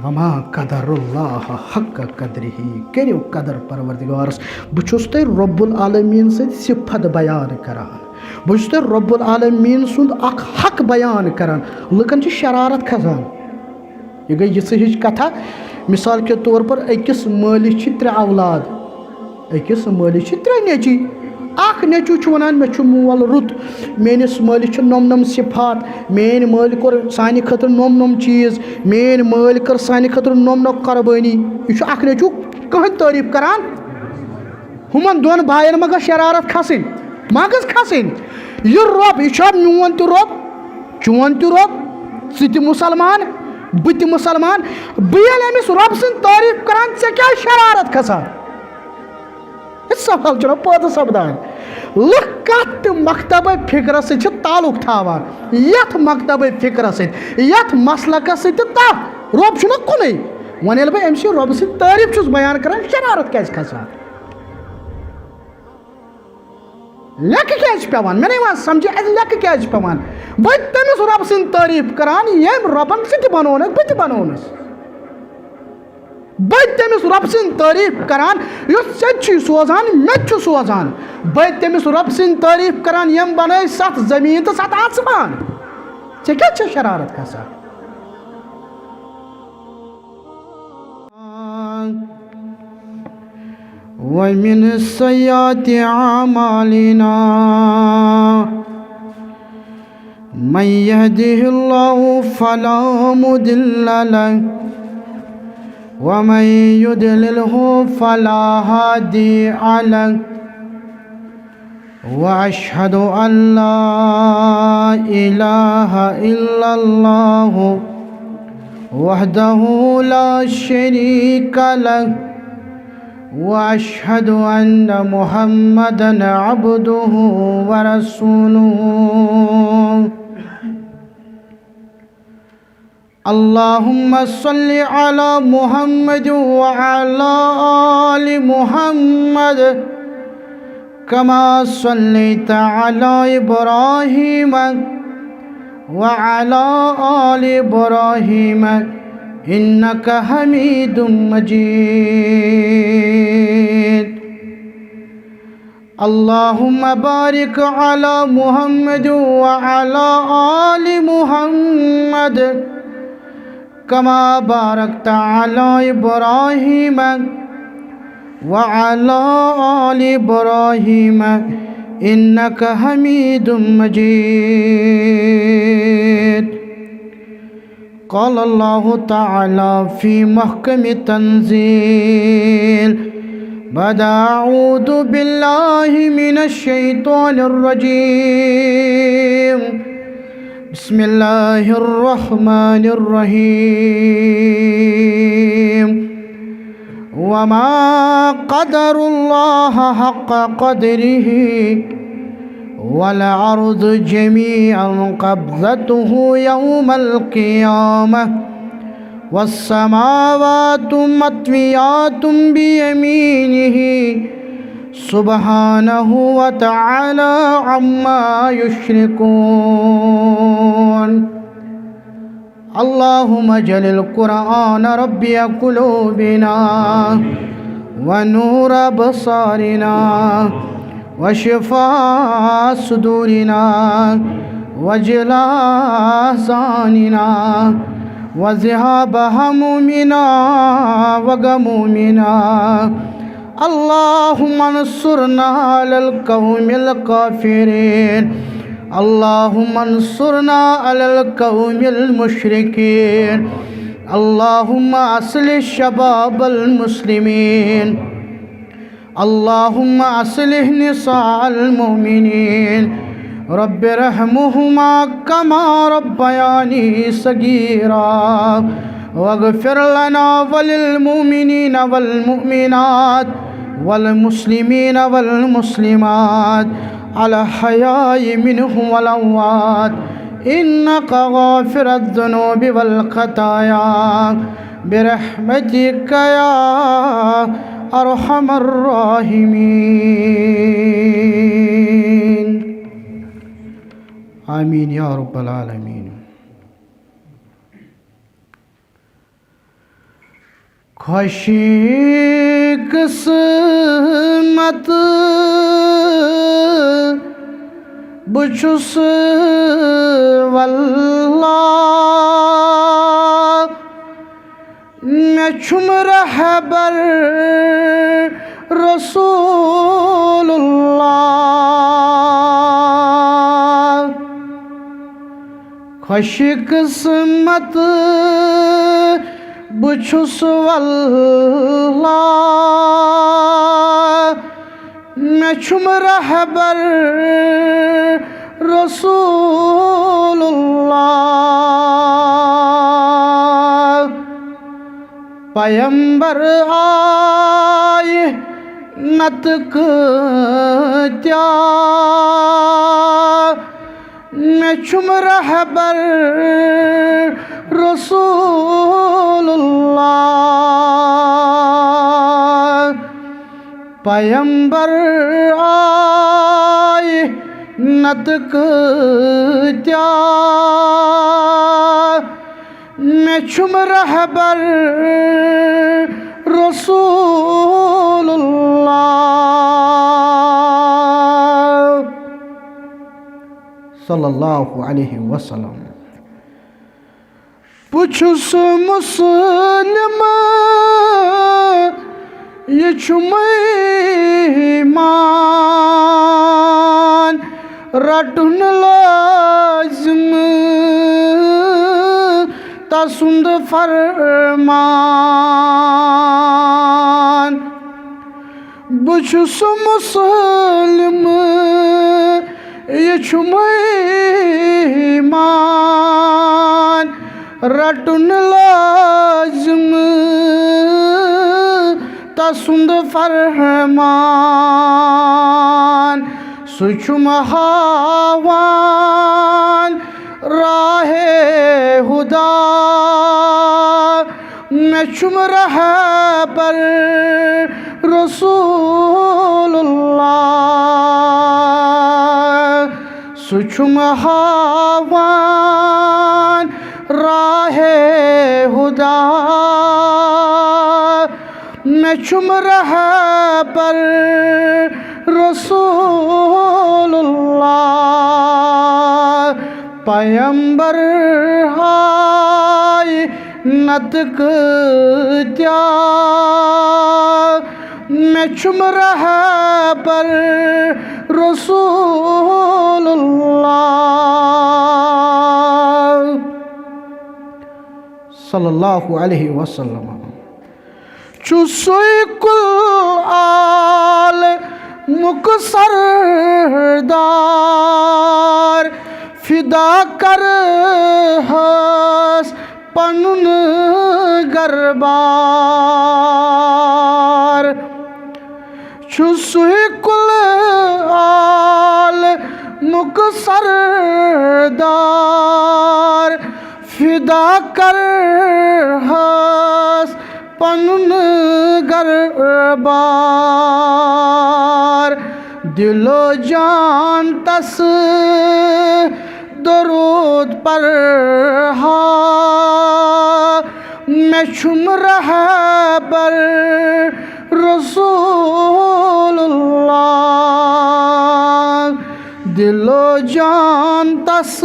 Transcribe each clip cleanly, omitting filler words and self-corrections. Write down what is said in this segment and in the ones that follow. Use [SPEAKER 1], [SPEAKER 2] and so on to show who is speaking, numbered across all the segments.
[SPEAKER 1] वमा कदरुल्लाह हक कदरिही करियो कदर परवरदिगारस बुछुस ते रब्बुल आलमीन से सिफत बयान करान बुछुस ते रब्बुल आलमीन सुंद अख हक बयान करान लुकन छ शरारत खसान ये गई यिस हिच कथा मिसाल के तौर पर अकिस मालिस छ त्रे औलाद अकिस मालिस छ त्रे नेची अख नेचू छ वनान मे छ मोल रुत मेनिस मालिस छ नम नम सिफात मेन माल कोर सानि खतर नम नम चीज मेन माल कर सानि खतर नम नम कुर्बानी यह छ अख नेचू कहीं तारीफ करान हुमन दोन भायन मगर शरारत खसिन मगज खसिन यह रब यह मोन तो रब चोन तो रब सह मुसलमान बह मुसलमान बह अमिस रब सद तारीफ करान ऐ क्या शरारत खसान सवाल चुना पैदा सपदान लुक कत मकतब फिक्र सत ताल्लुक थावान यथ मकतब फिक्र सत यथ मसलक सत रब छुना कुनै वन ये बह अमस रब सद तारीफ छुस बयान करान शरारत क्या खसान लेख क्या पेवान मे नहीं समझ लेख क्या पेवान बह तमिस रब सद तारीफ करान यम रबन सह बनोनक बह बनोनस बह तमिस रब सद तारीफ करान सोजान मे सोजान बह तमिस रब सद तारीफ करान यम बन 7 जमीन तो 7 आसमान ऐ क्या शरारत खसान वमिन सय्याति आमालिना मन यहदिहिल्लाहु फला मुदिल्ल लहु वमन युद्लिल्हु फला हादिय लहु व अशहदु अल्ला इलाहा इल्लल्लाहु वहदहु ला शरीका लहु व अशहदु अन्न मुहम्मदन अब्दुहु व रसूलुहु अल्लाहुम्मा सल्लि अला मुहम्मद व अला आलि मुहम्मद कमा सल्लैता अला इब्राहीम व अला आलि इब्राहीम इन्नका हमीदुम मजीद अल्लाहुम्मा बारिक अला मुहम्मद व अला आलि मुहम्मद कमा बारकता अला इब्राहीम व अला आलि इब्राहीम इन्नका हमीदुम मजीद क़ाल अल्लाहु तआला फ़ी महकम तंज़ील बाद अऊज़ु बिल्लाहि मिनश शैतानिर रजीम बिस्मिल्लाहिर रहमानिर रहीम वमा क़दरुल्लाह हक़्क़ क़द्रिही वल अर्ज़ु जमीअन क़ब्ज़तुहु यौमल क़ियामह वस्समावातु मत्वियातुम बियमीनिही सुब्हानहु व तआला अम्मा युश्रिकून अल्लाहुम्मा जलिल कुरआन रब्बिय कुलूबिना व नूर अबसारिना व शिफा सुदूरिना व जला ज़ानिना व ज़िहाब हमूमिना व गमूमिना अल्लाहुम्मा अंसुरना अलल कौमिल काफिरीन अल्लाहुम्मा अंसुरना अलल कौमिल मुशरिकीन अल्लाहुम्मा अस्लिह शबाबल मुस्लिमीन अल्लाहुम्मा अस्लिह निसाअल मुमिनीन रब्बिरहमुहुमा कमा रब्बयानी सगीरा वग़फ़िर लना वलिल मुमिनीना वल मुमिनात वल मुस्लिमीना वल मुस्लिमात अल हयाइ मिनहुम वल अमवात इन्नका गाफ़िरुज़ ज़ुनूबि वल ख़ताया बिरहमतिका या अरहमर राहिमीन आमीन या रब्बल आलमीन। खुशी किस्मत बुछुस वल्लाह मैं छुम रहबर रसूलुल्लाह खुशी किस्मत बुछुस वल्लाह मैं छुम रहबर रसूलुल्लाह पैगंबर आए नतक त्या मैं छुम रहबर रसूलुल्लाह पैगंबर आए नतक त्या मैं छुम रहबर रसूलुल्लाह सल्लल्लाहु अलैहि वसल्लम पुछुस मुस्लिम ये ईमान रटुन लाजिम तसुंद फरमान बुछुस मुस्लिम ये ईमान रटुन लाजिम तसुंद फरमान सुछुम हावान राहे हुदा मैं छुम रहबर रसूलुल्लाह सुछुम हावान राहे हुदा मैं छुम रहबर रसूलुल्लाह पैगंबर आए नतक त्या मैं छुम रहबर रसूलुल्लाह सल्लल्लाहु अलैहि वसल्लम चुसोई कुल आल मुकसरदार फिदा कर हस पनुन गरबार चुसोई कुल आल मुकसरदार फिदा कर हस पनुन गरबार दिलो जान तस दरूद पर हा मैं छुम रहबर रसूलुल्लाह दिलो जान तस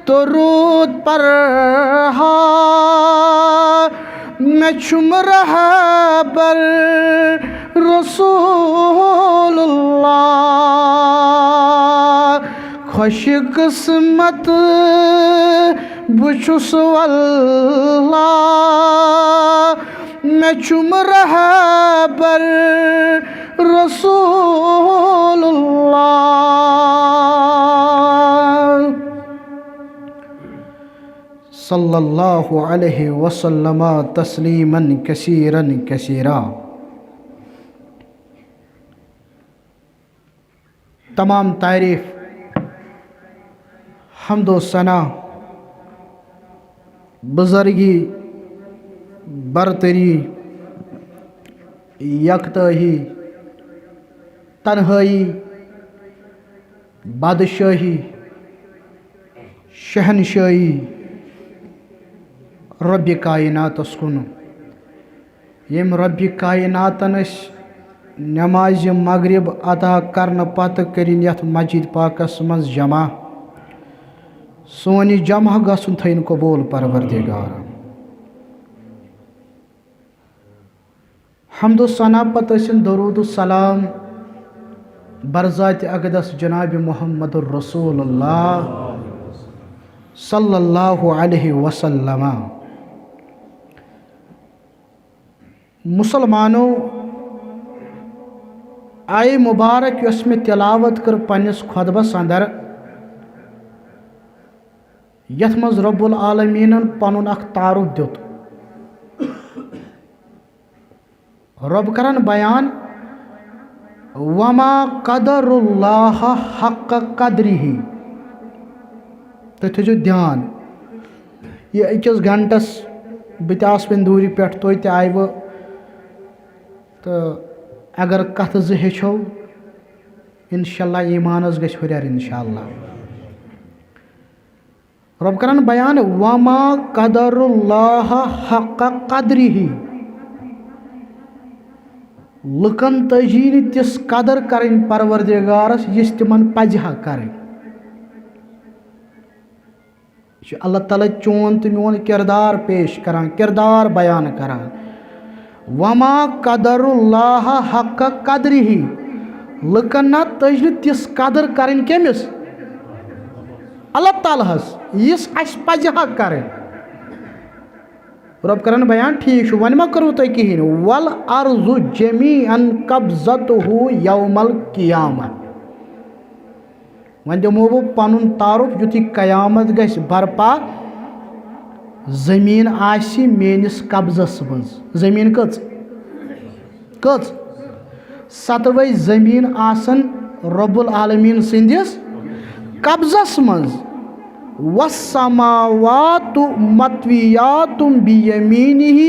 [SPEAKER 1] दरूद पर हा मैं छुम रहबर रसूलुल्लाह खुश किस्मत बुछुस वल्लाह मैं छुम रहबर रसूलुल्लाह सल्लल्लाहु अलैहि वसल्लम तस्लीमन कसीरन कसीरा। तमाम तारीफ़ हम्दो सना बुज़र्गी बरतरी यकतही तन्हाई बादशाही शहनशाही रब कायनात कुन यम रब्बि कायनातन नमाज मगरिब अदा करने पत करिन यथ मस्जिद पाकस मज जमा सोन जमा गसन थैन कबूल परवरदिगार। हम्दो सना पत दरूद सलाम बरज़ात अक़दस जनाब मुहम्मद रसूलुल्लाह सल्लल्लाहु अलैहि वसल्लम। मुसलमानों आय मुबारक यस में तिलावत कर पन्निस खुतबस अंदर यथ मज रब्बुल आलमीनन पनुन अख तारुफ दित। रब करन बयान वमा कदरुल्लाह हक़ कदरिही। तो ध्यान ये अकिस घंटस बस दूरी पे तुत आय तो अगर कथ ज हेचो इंशाअल्लाह ईमानस गछ हुरर इंशाअल्लाह। रब करन बयान वमा कदरुल्लाह हक़ कदरिही। लुकन तजी तिस कदर करें परवरदिगारस यस तिमन पजहा करें। अल्लाह ताला चोन तो मोन किरदार पेश करान, किरदार बयान करान। वमा कदरुल्लाह हक़ कदरिही। लुकन ना तज तिस कदर करें कमिस अल्लाह तालाहस यस अस पजहा करें। रब करन बयान ठीक वन मा करो तुम कहें वल अर्ज़ु जमीअन कब्ज़तुहु यौमल क़ियामा। वन दिमो बो पनुन तारुफ युति कयामत गस बरपा जमीन आसी मेनिस कब्ज़स मज। जमीन कच सतवै जमीन आसन रब्बुल आलमीन सिंदिस कब्ज़स मज। वस्समावातु मत्वियातुम बियमीनिही।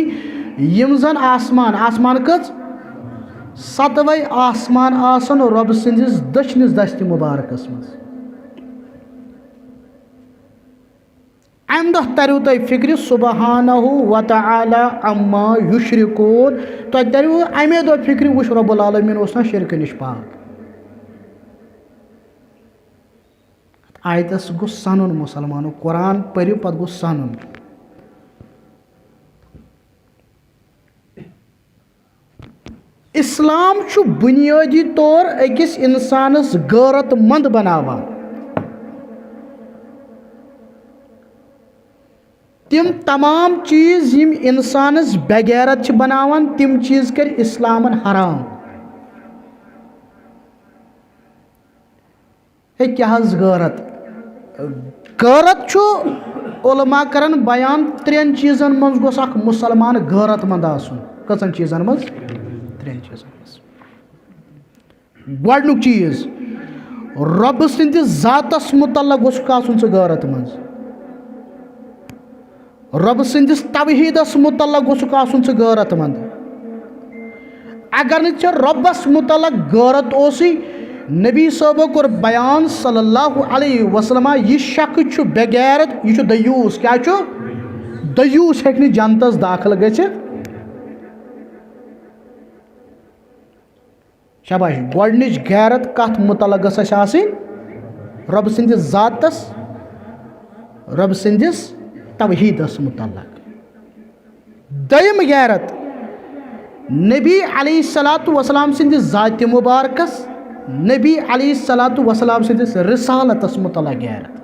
[SPEAKER 1] यम जन आसमान आसमान कच सतवै आसमान आसन रब सिंदिस दशनिस दस्त मुबारकस मज। अम दह तरु तुम फिक्र सुबहानहु व तआला अम्मा युश्रिकून। तुम तरु अमे दह फिक्र वुश रब्बुल आलमीन ओसना शिरक निश पाक। आयतस गो सनुन मुसलमानों कुरान पढ़ियो पत गो सनुन। इस्लाम छु बुनियादी तौर अकिस इंसानस गैरतमंद बनावान। तिम तमाम चीज यम इंसानस बेगैरत छ बनावान तिम चीज कर इस्लामन हराम। क्या गैरत गैरत छु उलमा करन बयान त्रेन चीजन मज गोस अख मुसलमान गैरतमंद आसुन। कसन चीजन मज त्रेन चीजन मज। गोडनुक चीज रब सिंदिस जातस मुतल्लक गोस आसुन से गैरतमंद। रब सिंदिस तौहीदस मुतल्लक गोस आसुन से गैरतमंद। अगर न रब्बस मुतल्लक गैरत ओसी नबी साहबो कोर बयान सल्लल्लाहु अलैहि वसल्लम यह शख्स छु बेगैरत यह छु दयूस। क्या छु दयूस हेक न जन्नतस दाखिल गछित। शाबाश। गोडनिच गैरत कथ मुतल्लक गछ आसिन रब सिंदिस जातस रब सिंदिस तौहीदस मुतल्लक। दयम गैरत नबी अलैहिस्सलातु वसलाम सिंदिस जात मुबारकस नबी अलैहिस्सलातु वसलाम सिंदिस रिसालतस मुतल्लक गैरत।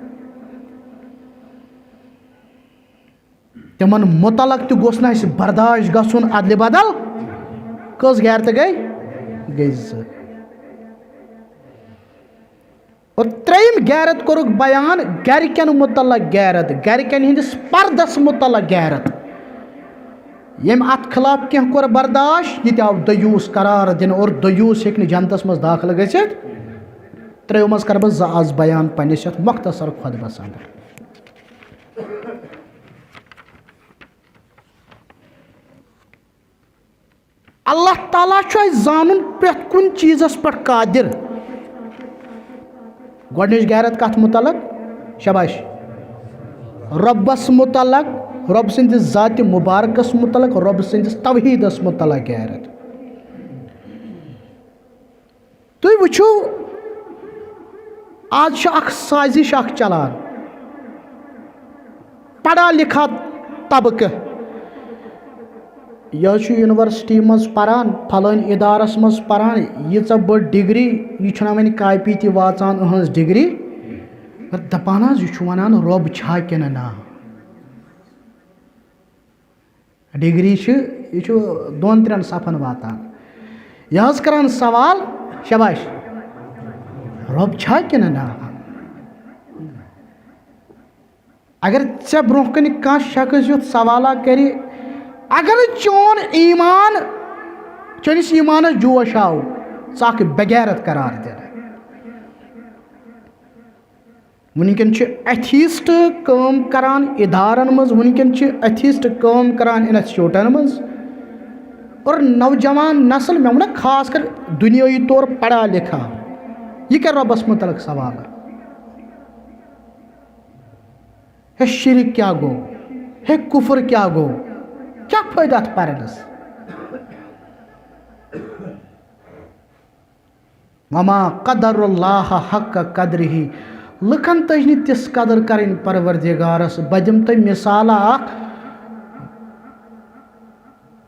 [SPEAKER 1] तिमन मुतल्लक तो गोस ना बर्दाश्त गसुन अदल बदल। कस गैरत गई और त्रेम गैरत कोरुक बयान गरकन मुतल्लक गैरत। गरकन हिंदिस पर्दस मुतल्लक गैरत। यम अत खिलाफ क्या कोर बर्दाश्त यह आव दयूस करार दिन और दयूस हेक जन्नतस मज दाखिल गछित। त्रेयो मज कर बह आज बयान पन्निस यथ मुख्तसर खुतबस अंदर। अल्लाह ताला छु जानन प्रत कुन चीजस पर कादिर। गोडनिच गैरत कथ मुतल्लक शाबाश रब्बस मुतल्लक रब सन्दिस ज़ात मुबारकस मुतलक, रब सन्दिस तौहीदस मुतलक गैरत। तुई वुचो आज अख साजिश अख चलान, पढ़ा लिखा तबक़ यह यूनिवर्सिटी मज परान, फलान इदारस मज परान, यीच बड़ डिग्री, यह वन कापी ति वाचान अहज डिग्री, दपान यह वनान रब छा किन ना। डिग्री यह 2-3 सफन वातान, यह करान सवाल, शबाश रब छा किन ना। अगर ऐ ब्रोह कन कह शख्स युथ सवाला करी, अगर चोन ईमान चनिस ईमानस जोश आव, च बेगैरत करार दिन। वनकन एथीस्ट काम करान इदारन मज, वनकन एथीस्ट काम करान इंस्टीट्यूटन मज, और नौजवान नस्ल मे वो खास कर दुनियाई तौर पढ़ा लिखा यह कर रबस मुतलक सवाल। है शिरक क्या गो, है कुफर क्या गो, क्या फायदा परनस। वमा कदरुल्लाह हक कदरही, लुकन तज तिस कदर करें परवरदिगारस। बदिम तो मिसाल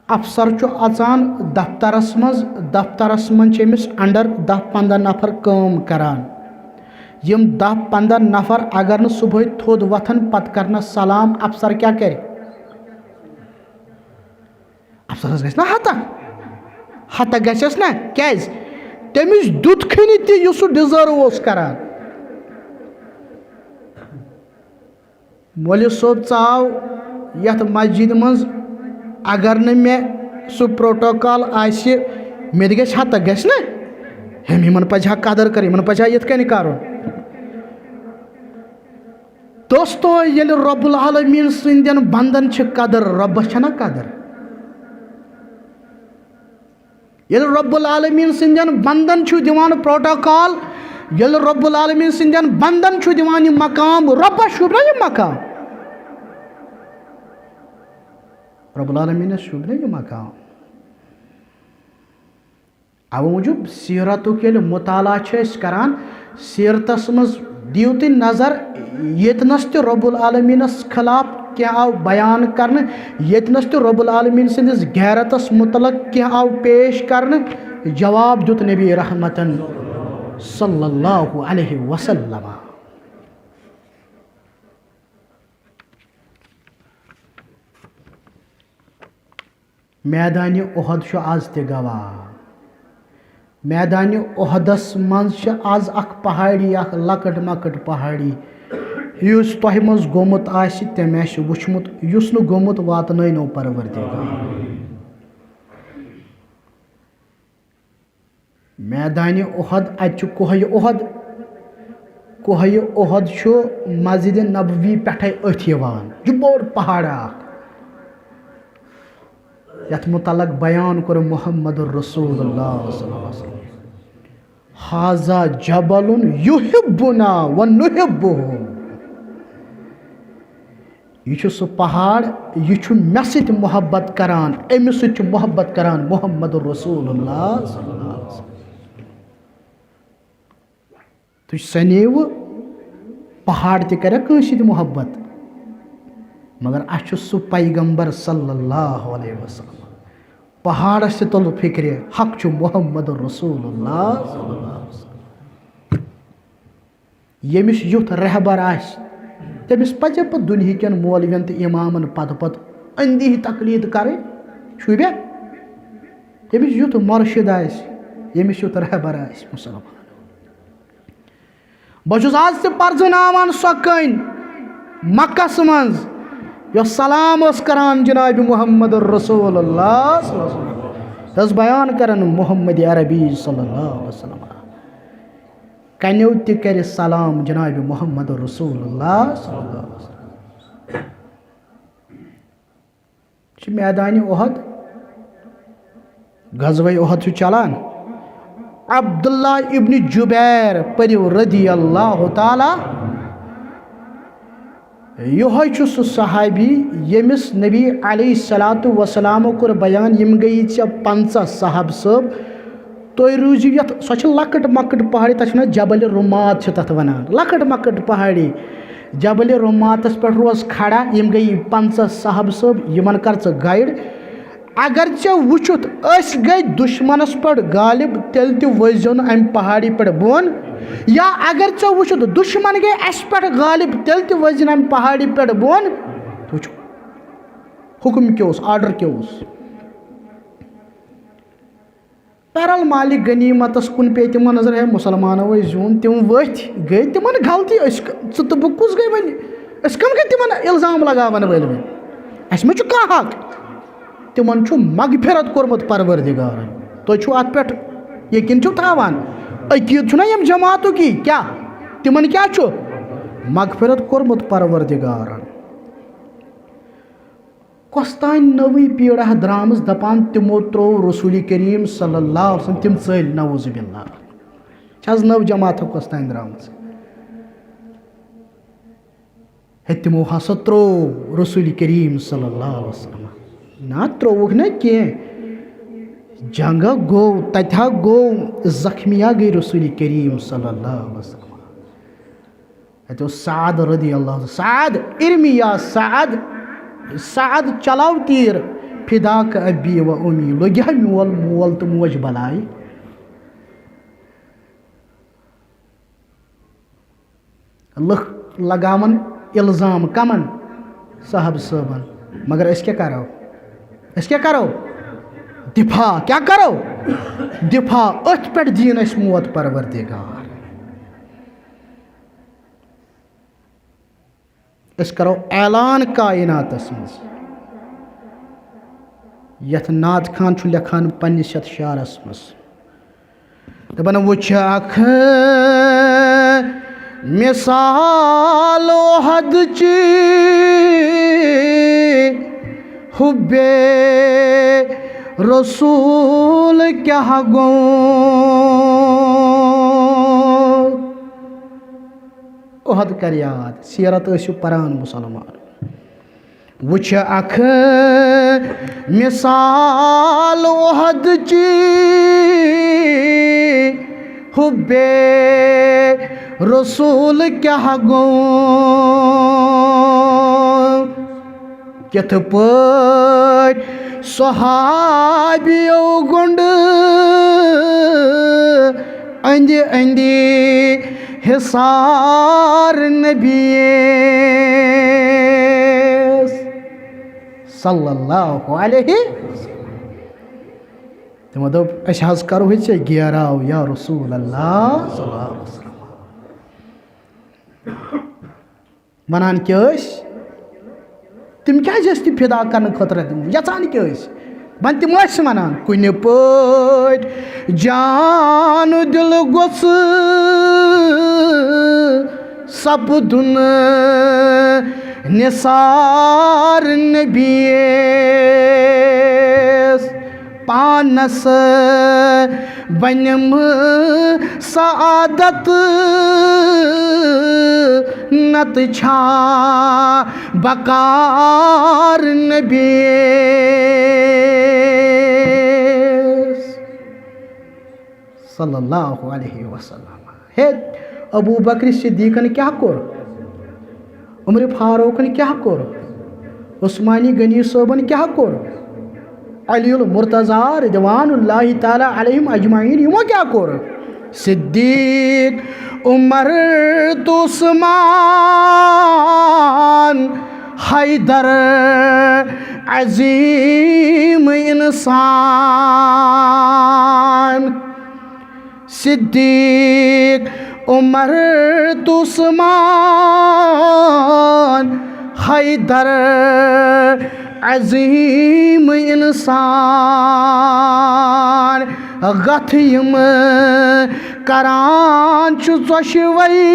[SPEAKER 1] अफसर अचान दफ्तरस मज अमिस अंडर 10-15 नफर काम करान। यम 10-15 नफर अगर न सुबह थोद वथन पत करना सलाम, अफसर क्या करे, अफसरस गस ना हता गस ना, क्या तमिस दुत खनि तु डिजर्व करान। मौलवी सोब चाव यथ मस्जिद मज, अगर न मे सु प्रोटोकॉल आसि मे गस हता गस ना, हम यमन पजा कदर कर, यमन पजा यथ कन कर। दोस्तों येल रब्बुल आलमीन सिंदन बंदन छ कदर, रब्बस छना कदर। येल रब्बुल आलमीन सिंदन बंदन छु दिवान प्रोटोकॉल, येल रब्बुल आलमीन सिंदन बंदन छु दिवान यह मकाम, रब्बस शुभ ना यह मकाम, रब्बुल आलमीन शुभ ना यह मकाम। अब मूजूब सीरतुक येल मुताला करान, सीरतस मज दियो तुम नजर, येतनस तो रब्बुल आलमीनस खिलाफ क्या आव बयान करने, येतनस तो रब्बुल आलमीन सिंदिस गैरतस मुतलक क्या आव पेश करने। जवाब दुत नबी रहमतन सल्लल्लाहु अलैहि वसल्लम। मैदान उहद आज ते गवाह, मैदान उहदस मज आज अख पहाड़ी, अख लकट मकट पहाड़ी, युस तोह मज गोमुत आसि तम आसि वुचमुत, युस नु गोमुत वातनैनो परवरदिगार। मैदान उहद अत कोहे उहद, कोहे उहद मस्जिद नबवी पे अथ यवान, बोड़ पहाड़ यथ मुतलक बयान कर मोहम्मद रसूलुल्लाह सल्लल्लाहु अलैहि वसल्लम, हाजा जबलुन युहिब्बुना व नुहिब्बुहु। यह सह पहाड़, यह मे सत मोहब्बत करान, अमिस सत मोहब्बत करान मोहम्मद रसूलुल्लाह सल्लल्लाहु अलैहि वसल्लम। तुम सनेव पहाड़ त कर कंस मोहब्बत, मगर अह सह पैगंबर सल्लल्लाहु अलैहि वसल्लम। पहाड़ से तुल फिक्र, हक छु मोहम्मद रसूलुल्लाह सल्लल्लाहु अलैहि वसल्लम। यमिस युथ रहबर आस, तमिस पजे पे दुनिया मौलवियन तो इमामन पत अंधी तकलीद करे, शुबे यमिस युथ मुर्शिद आस, यमिस युथ रहबर आस मुसलमान। बहुस आज से पर्जनावान सो कन मक्कस मज यो सलाम करान जनाब मोहम्मद रसूलुल्लाह सल्लल्लाहु अलैहि वसल्लम, बयान करन मोहम्मद अरबी सल्लल्लाहु अलैहि वसल्लम। कन्यो त कर सलाम जनाब मोहम्मद रसूलुल्लाह सल्लल्लाहु अलैहि वसल्लम। मैदान उहद, गज़वे उहद चलान। अब्दुल्ला इब्न जुबैर परिव रदी अल्लाह ताला, यह सह सहाबी यमिस नबी अलैहिस्सलातु वसलामो कोर बयान यम गई 50 साहब सब तुम रूजू ये सह लकट मकट पहाड़ी तथ जबल रुमात तथ वनान लकट मकट पहाड़ी जबल रुमातस पे रोज खड़ा यम गई 50 साहब सब यमन कर गाइड अगर चे वुचुत गई दुश्मनस पे गालिब तेल तजो अम पहाड़ी पे बोन या अगर चे वुचुत दुश्मन गई अस पे गालिब तेल तजन अम पहाड़ी पे बोन तो हुक्म क्या आर्डर क्या बहरहाल मालिक गनीमतस कुन पे तिम नजर है मुसलमानों जून तिम वथ गई तिम गलती तो बह कुस गई वन कम गई तिम इल्जाम लगावन वल वन अस मा कह हक तिमन मगफिरत कोरमुत परवरदिगारन तुम अत पे यकीन थावान अकीद यम जमातु की क्या तिमन क्या मगफिरत कोरमुत परवरदिगारन कस्तान नवी पीढ़ द्राम दपान तिमो त्रो रसूल करीम सल्लल्लाहु अलैहि वसल्लम तिम चल नवुज़ुबिल्लाह नव जमात कस्तान द्राम हे तिमो हसा त्रो रसूल करीम सल्लल्लाहु अलैहि वसल्लम ना त्रोवुक न कह जंग गो तथा गो जख्मिया गई रसूल करीम सल्लल्लाहु अलैहि वसल्लम तो साद रदी अल्लाह साद इर्मिया साद चलाव तीर फिदा का अबी व उमी लग्या मोल मोल तो मोज बलाई लगावन इल्जाम कमन साहब सबन मगर अस क्या करो दिफा क्या करो दिफा अथ पे दीन अस मोत परवरदिगार अस करो ऐलान कायनातस मज यथ नात खान लेखान पन्निस यथ शारस मज दपन वुछ अख मिसालो हद ची हुब्बे रसूल क्या गो ओहद कर याद सीरत परान मुसलमान वुछ अख मिसाल ओहद ची हुब्बे रसूल क्या गो कित पट सहाबियों गुंड अंदि अंदि हिसार नबी सल्लल्लाहु अलैहि तमो दोप अस हज करो हे गेराव या रसूल अल्लाह सल्लल्लाहु अलैहि वसल्लम वनान क्या तिम क्या फिदा कर खतर यचान क्या वन तिम वनान कुन पट जान दिल गोस सपदुन निसार नबी पानस बनम सादत नत छा बकार नबी सल्लल्लाहु अलैहि वसल्लम हे अबू बकर सिद्दीकन क्या कोर उमर फारूकन क्या कोर उस्मानी गनी सोबन क्या कोर अलीउल मुर्तज़ा रिज़वानुल्लाहि ताला अलैहिम अजमाइन यमो क्या कोर सिद्दीक उमर तो उस्मान हैदर अजीम इंसान सिद्दीक उमर तो उस्मान हैदर अजीम इंसान गथ यम करान चुशवई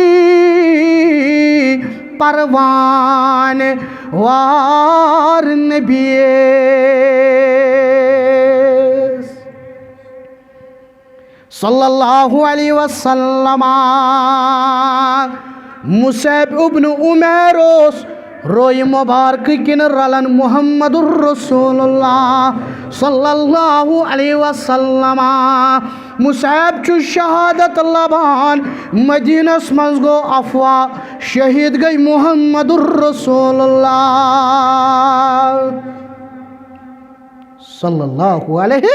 [SPEAKER 1] परवान वार नबी सल्लल्लाहु अलैहि वसल्लम मुसैब इब्न उमैर रोय मुबारक किन रलन मुहम्मदुर रसूलुल्लाह सल्लल्लाहु अलैहि वसल्लम मुसैब चु शहादत लबान मदीनस मज गो अफवा शहीद गई मुहम्मदुर रसूलुल्लाह सल्लल्लाहु अलैहि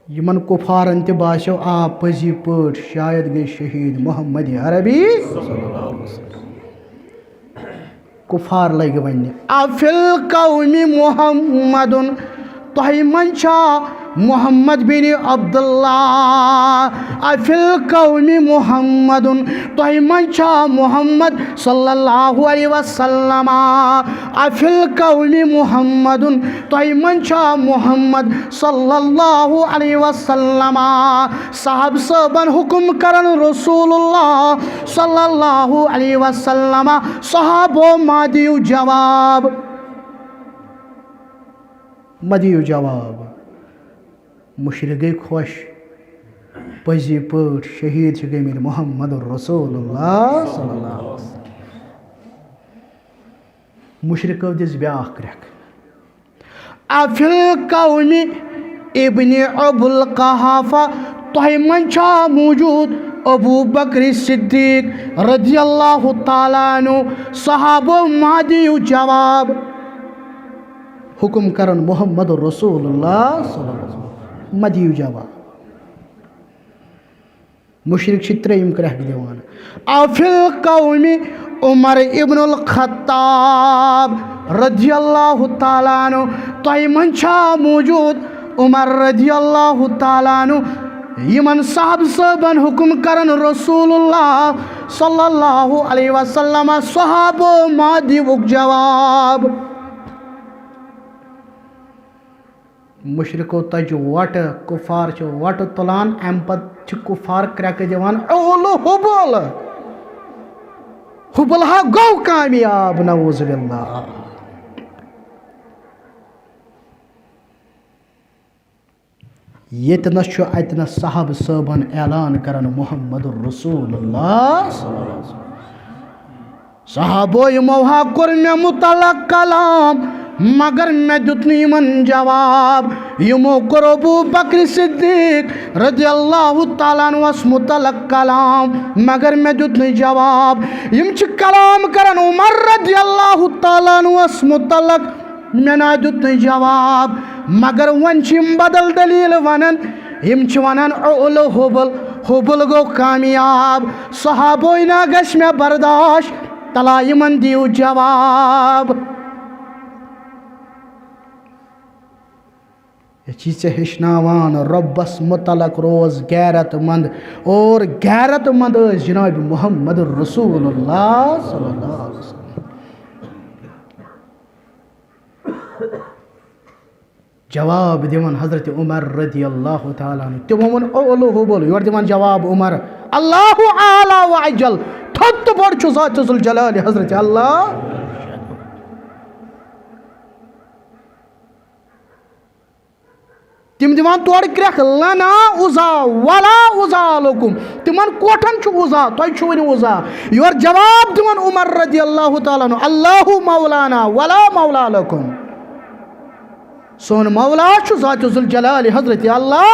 [SPEAKER 1] यमन कुफारन ते बाशो आ पजी पट शायद गई शहीद मोहम्मद अरबी कुफार लग वन अफिल कौमी मोहम्मदुन तोह मंशा मोहम्मद बिन अब्दुल्लाह अफिल कौमी मोहम्मदुन तोह मंशा मोहम्मद सल्लल्लाहु अलैहि वसल्लम अफिल कौमी मोहम्मदुन तोह मंशा मोहम्मद सल्लल्लाहु अलैहि वसल्लम साहब सबन हुक्म करन रसूलुल्लाह सल्लल्लाहु अलैहि वसल्लम सहाबो मादियु जवाब मदियु जवाब मुशरिक गई खुश पजी पट शहीद गई मोहम्मद रसूलुल्लाह सल्लल्लाहु अलैहि वसल्लम मुशरिक दिस ब्याह क्रैक अफिल कौमी इब्न अबुल कहाफा तोह मंशा मौजूद अबू बकर सिद्दीक रज़ियल्लाहु ताला अन्हु सहाबो मादियु जवाब हुक्म करन मोहम्मद रसूलुल्लाह सल्लल्लाहु अलैहि वसल्लम मदियु जवाब मुशरिक चित्रयम क्रह दिवान अफिल कौमी उमर इब्नुल खत्ताब रज़ियल्लाहु ताला अन्हु तोह मंशा मौजूद उमर रज़ियल्लाहु ताला अन्हु यमन साहब सबन हुक्म करन रसूलुल्लाह सल्लल्लाहु अलैहि वसल्लम सहाबो मादियु जवाब मुशरिको तज वट कुफार वट तुलान अम पे कुफार क्रैक दिवान ओलो हुबल हुबल हा गौ कामयाब नऊज़ बिल्लाह यतनस अतनस साहब सबन ऐलान करन मुहम्मद रसूलुल्लाह साहबो यमो हा कोर मे मुतलक कलाम मगर मैं दुतनी मन जवाब यमो कोर अबू बकर सिद्दीक रज़ियल्लाहु ताला अन्हु वस मुतलक कलाम मगर मैं दुतनी जवाब यम छ कलाम करन उमर रज़ियल्लाहु ताला अन्हु वस मुतलक मैं ना दुतनी जवाब मगर वन छिम बदल दलील वनन यम छ वनन ओलो हुबल गो कामयाब सहाबो ना गश में बर्दाश्त तला यमन दियो जवाब चीज़ हेचनावान रब्बस मुतलक रोज़ गैरतमंद और गैरतमंद जनाब मोहम्मद रसूलुल्लाह सल्लल्लाहु अलैहि वसल्लम जवाब दिवन हजरत उमर रज़ियल्लाहु ताला अन्हु तिमोन ओलो हुबल योर दिवन जवाब उमर अल्लाहु आला व अजल थत बड़ छु ज़ातुल जलाल हजरत अल्लाह तिम दिवान तोड़ क्रख लना उजा वला उजा लकुम तिमन कोठन छु उजा तोय छु वनी उजा योर जवाब दिवन उमर रज़ियल्लाहु ताला अन्हु अल्लाहु मौलाना वला मौला लकुम सोन मौला छु ज़ातुल जलाल हजरत अल्लाह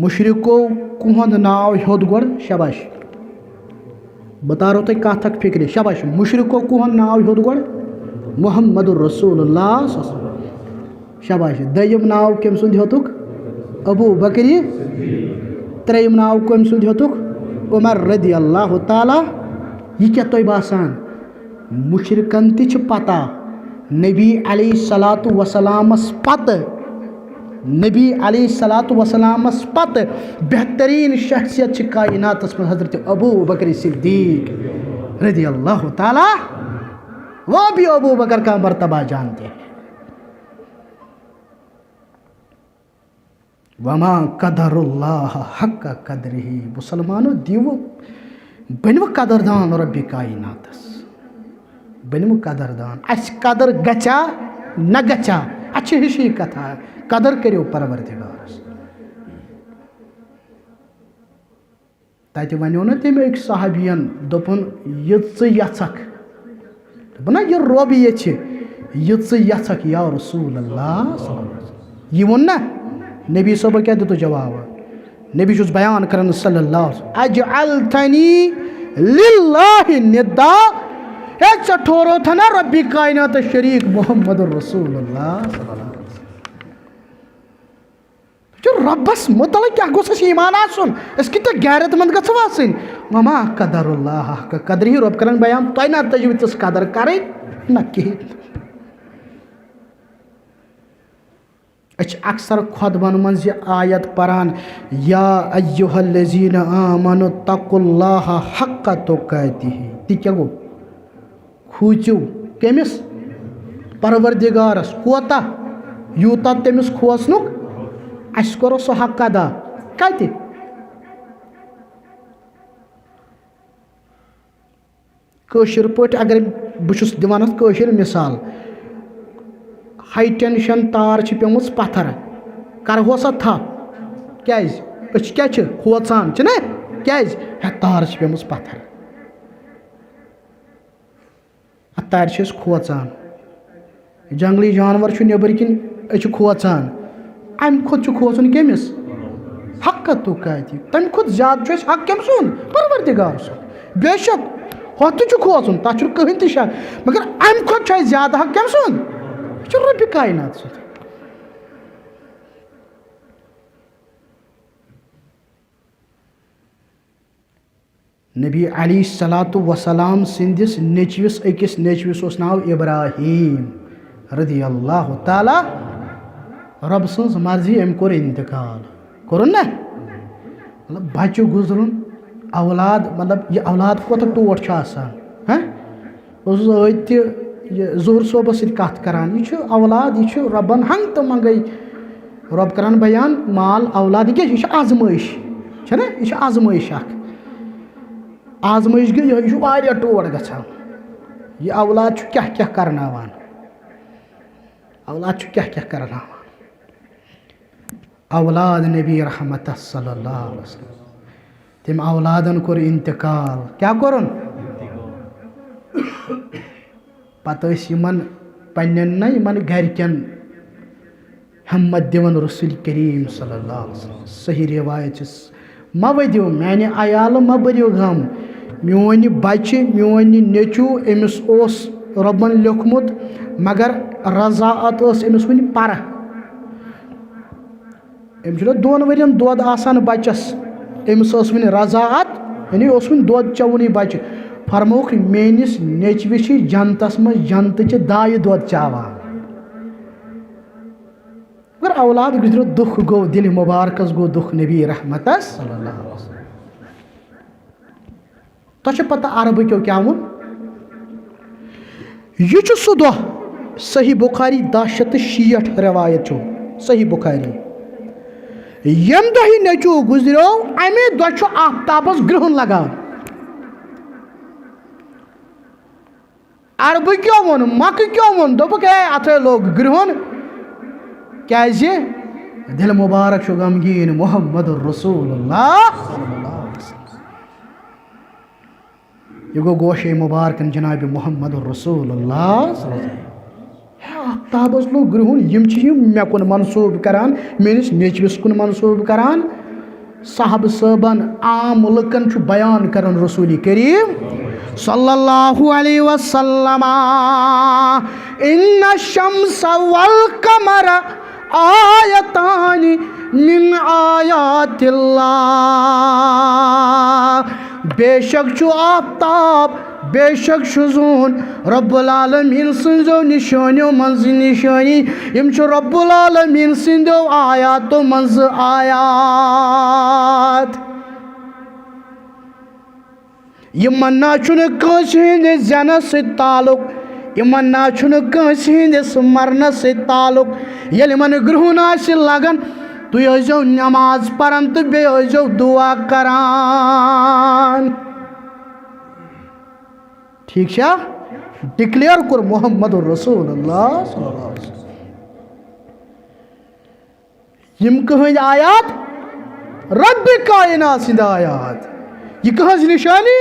[SPEAKER 1] मुशरिको कुहंद नाव होद गोड़ शाबाश बता रहा तुम कथ तक फिक्र शाबाश मुशरिको कुहन नाव होद गोड़ मोहम्मद रसूलुल्लाह शाबाश दयम नाव कम सुंद होतुक अबू बकरी त्रेयम नाव कम सुंद होतुक उमर रज़ियल्लाहु ताला यह क्या तुम बासान मुशरिकन तिछ पता नबी अलैहिस्सलातु वसलामस पत नबी अलैहिस्सलातु वसलामस पत बेहतरीन शख्सियत कायनात में हजरत अबू बकर सिद्दीक रज़ियल्लाहु ताला वो भी अबू बकर का मर्तबा जानते हैं वमा कदरुल्लाह हक्का कदरिही मुसलमानो दिवो बनव कदरदान रब्बि कायनातस बनव कदरदान अस कदर गचा न गचा अच्छी हिशी कथा कदर करो परवरदिगारस तत वनो ना तम अक साहबियन दोपन यह यक दोपन यह रोब ये यक या रसूल अल्लाह यह वोन ना नबी सब क्या दित जवाब नबी बयान कर सल्लल्लाहु अजअलतनी लिल्लाहि निद्दा ए ठोरो था ना रब्बी कायनात शरीक मोहम्मद रसूलुल्लाह जो रब्बस मुतल क्या गोस ईमान आसन अस कित गैरतमंद गो आसन वमा कदरुल्लाह का कदर ही रब कर बयान तुम ना तजु तस कदर कर ना कहें अक्सर खुतबन मज आयत पारान या अय्युहल्लज़ीना आमनु तक़ुल्लाह हक़्क़ तुक़ातिही ती क्या गो खूचू कमिस परवरदिगारस कोता यूता तमिस खोसनुक अस करो सह हक अदा कत कशर पे अगर बहुत दिवान कशर मिसाल हाई टेंशन तार पेम पत्थर करहो सा थप क्या खोचान ना क्या तार पेम पत्थर तार खोचान जंगली जानवर नबर किन खोचान अम खुद खोचन कमिस हक तुक़ाति तम खुद ज्यादा हक कम सुन परवरदिगार सुन बेशक होत खोचन तथ कहीं तो शक मगर अम खुद ज्यादा हक कम सुन रब्बी कायनात सुन नबी अलैहिस्सलातु वसलाम सिंदिस नेचविस अकिस नेचविस उस नाव इब्राहीम रदियल्लाहु ताला रब सज मर्जी अम कोर इंतकाल कोरन ना मतलब बच्चे गुजरुन औलाद मतलब यह औलाद कोत टोट हाँ ज़ुहर सोबस कत करान यह औलाद यह रबन हंग तो मंगई रब करान बयान माल औलाद यह आजमाइश ना यह आजमाइश आजमाइश गई यह टोट ग यह औलाद क्या क्या करनावान औलाद क्या क्या करनावान औलाद नबी रहमत सल्लल्लाहु अलैहि वसल्लम तम औलादन कोर इंतकाल क्या कोरन पत पन्न घरकन हिम्मत दिवन रसूल करीम सल्लल्लाहु अलैहि वसल्लम सही रिवायत मवदियो माने आयाल मबरियो गम मोन बच्चे मोन नेचू अमिस रबन लिखमुत मगर रजाअत अमिस वन पर अमिस दोन वरियन दोद आसान बच्चस अमिस वन रजाअत यानी वन दोद चवन बच्चे फरमोक मेनिस नेचविश जनतस मज जनत दाय दोद चावान मगर औलाद गुजरो दुख गो दिल मुबारकस गो दुख नबी रहमत सल्लल्लाहु अलैहि वसल्लम तो पता अरब क्यों क्या वो यह सह दह सही बुखारी 1060 रवायत सही बुखारी यम दह नचू गुजरो अमे दह आफ्ताबस ग्रहण लगान अरब क्यों वो मक क्यों वो दोपक अत लोग ग्रहण क्या दिल मुबारक गमगीन मोहम्मद रसूलुल्लाह यह गो गोशे मुबारक जनाब मोहम्मद रसूलुल्लाह आफ्ताबस लोग ग्रहण मे कुन मनसूब करान मेनिस नेचविस कुन मनसूब करान साहब सबन आम लुकन बयान करन रसूल करीम सल्लल्लाहु अलैहि वसल्लम इन्ना शम्स वल कमर आयतानि मिन आयातिल्लाह बेशक छु आफ्ताब बेशक शुजून रब्बुल आलमीन सिंदो निशानियों मंज निशानी यम छु रब्बुल आलमीन सिंदो आयातो मंज आयात यमन ना छुन कांसे हिंदे जन से ताल्लुक यमन ना छुन कांसे हिंदे मरन से ताल्लुक येल मन ग्रहण आसि लगन तुय आइजो नमाज परन तो बे आइजो दुआ करान ठीक छा डिक्लेयर कर मोहम्मद रसूलुल्लाह सल्लल्लाहु अलैहि वसल्लम यम कहज आयात रब्बी कायनात सिंद आयात यह कहज निशानी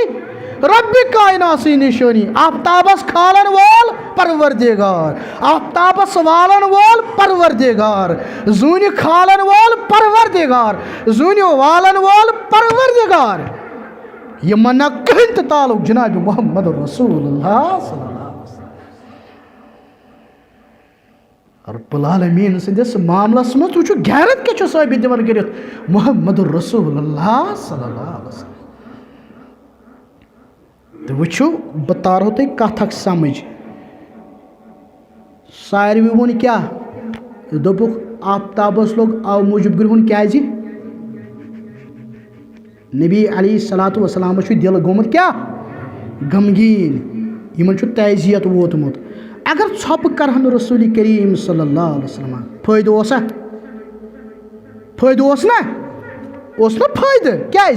[SPEAKER 1] रब्बि कायनासी निशानी आफ्ताबस खालन वोल परवरदिगार आफ्ताबस वालन वोल परवरदिगार जून खालन वोल परवरदिगार जून वालन वोल परवरदिगार यह मना कहीं ताल्लुक जनाब मोहम्मद रसूलुल्लाह रब्बुल आलमीन सिंदिस मामलस मज वो गैरत क्या साबित दिवान कर मोहम्मद रसूलुल्लाह सल्लल्लाहु अलैहि वसल्लम तो वो बह तारो तुम कथ अख समझ सारवी वोन क्या दोपुक आफ्ताबस लोग आव मूजूब गुरहुन क्या नबी अलैहिस्सलातु वस्सलाम दिल गोमुत क्या गमगीन इन तजियत वोतमुत अगर छप करहन रसूल करीम सल्लल्लाहु अलैहि वसल्लम फायदो ओसा फायदो ना फायदो क्या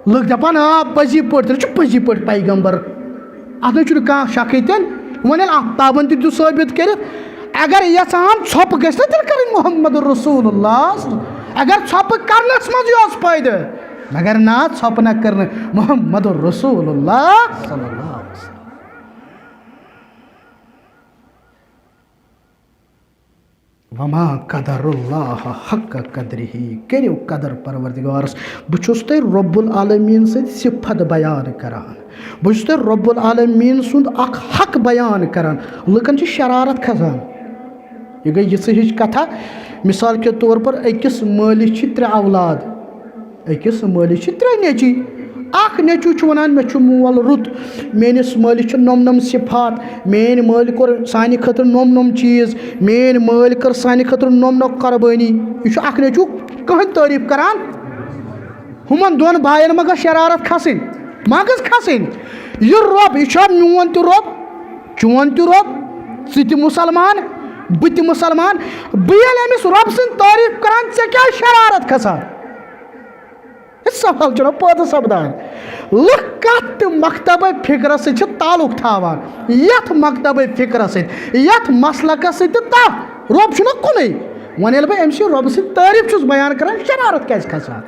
[SPEAKER 1] लोग दपान पजी पजी पे पैगंबर अत कह शक वन आफ्ताबन तु साबित कर अगर यहान छप गि तेल कर मोहम्मद रसूलुल्लाह अगर छप करनस मज फायदो मगर ना छप न कर मोहम्मद रसूलुल्लाह सल्लल्लाहु अलैहि वसल्लम वमा कदरुल्लाह हक कदरिही करियो कदर परवरदिगारस बुछुस ते रब्बुल आलमीन से सिफत बयान करान बुछुस ते रब्बुल आलमीन सुंद अख हक बयान करान लुकन छ शरारत खसान ये गई यह हिज कथा मिसाल के तौर पर अकिस मालिस छ त्रे औलाद अकिस मालिस छ त्रे नेची अख नेचू वन मे मोल रुत मेनिस मालिस नम नम सिफात मेन माल कोर सानि खतर नम नम चीज़ मेन माल कर सानि खतर नम नम कुर्बानी यह अख नेचू कहीं तारीफ करान हुमन दोन भाइन मा शरारत खसन मा गस खसन यह रब यह मोन तो रब चोन तो रब सह मुसलमान बह त मुसलमान बह अमिस रब सद तारीफ करान ऐ क्या शरारत खसान सवाल चुना पैदा सपदान लुक कत मकतब फिक्र सह ताल्लुक थावान यथ मकतब फिक्र सथ मसलक सत रब चुना कुन वन बह अम्स रब सद तारीफ चुस बयान करान शरारत क्या खसान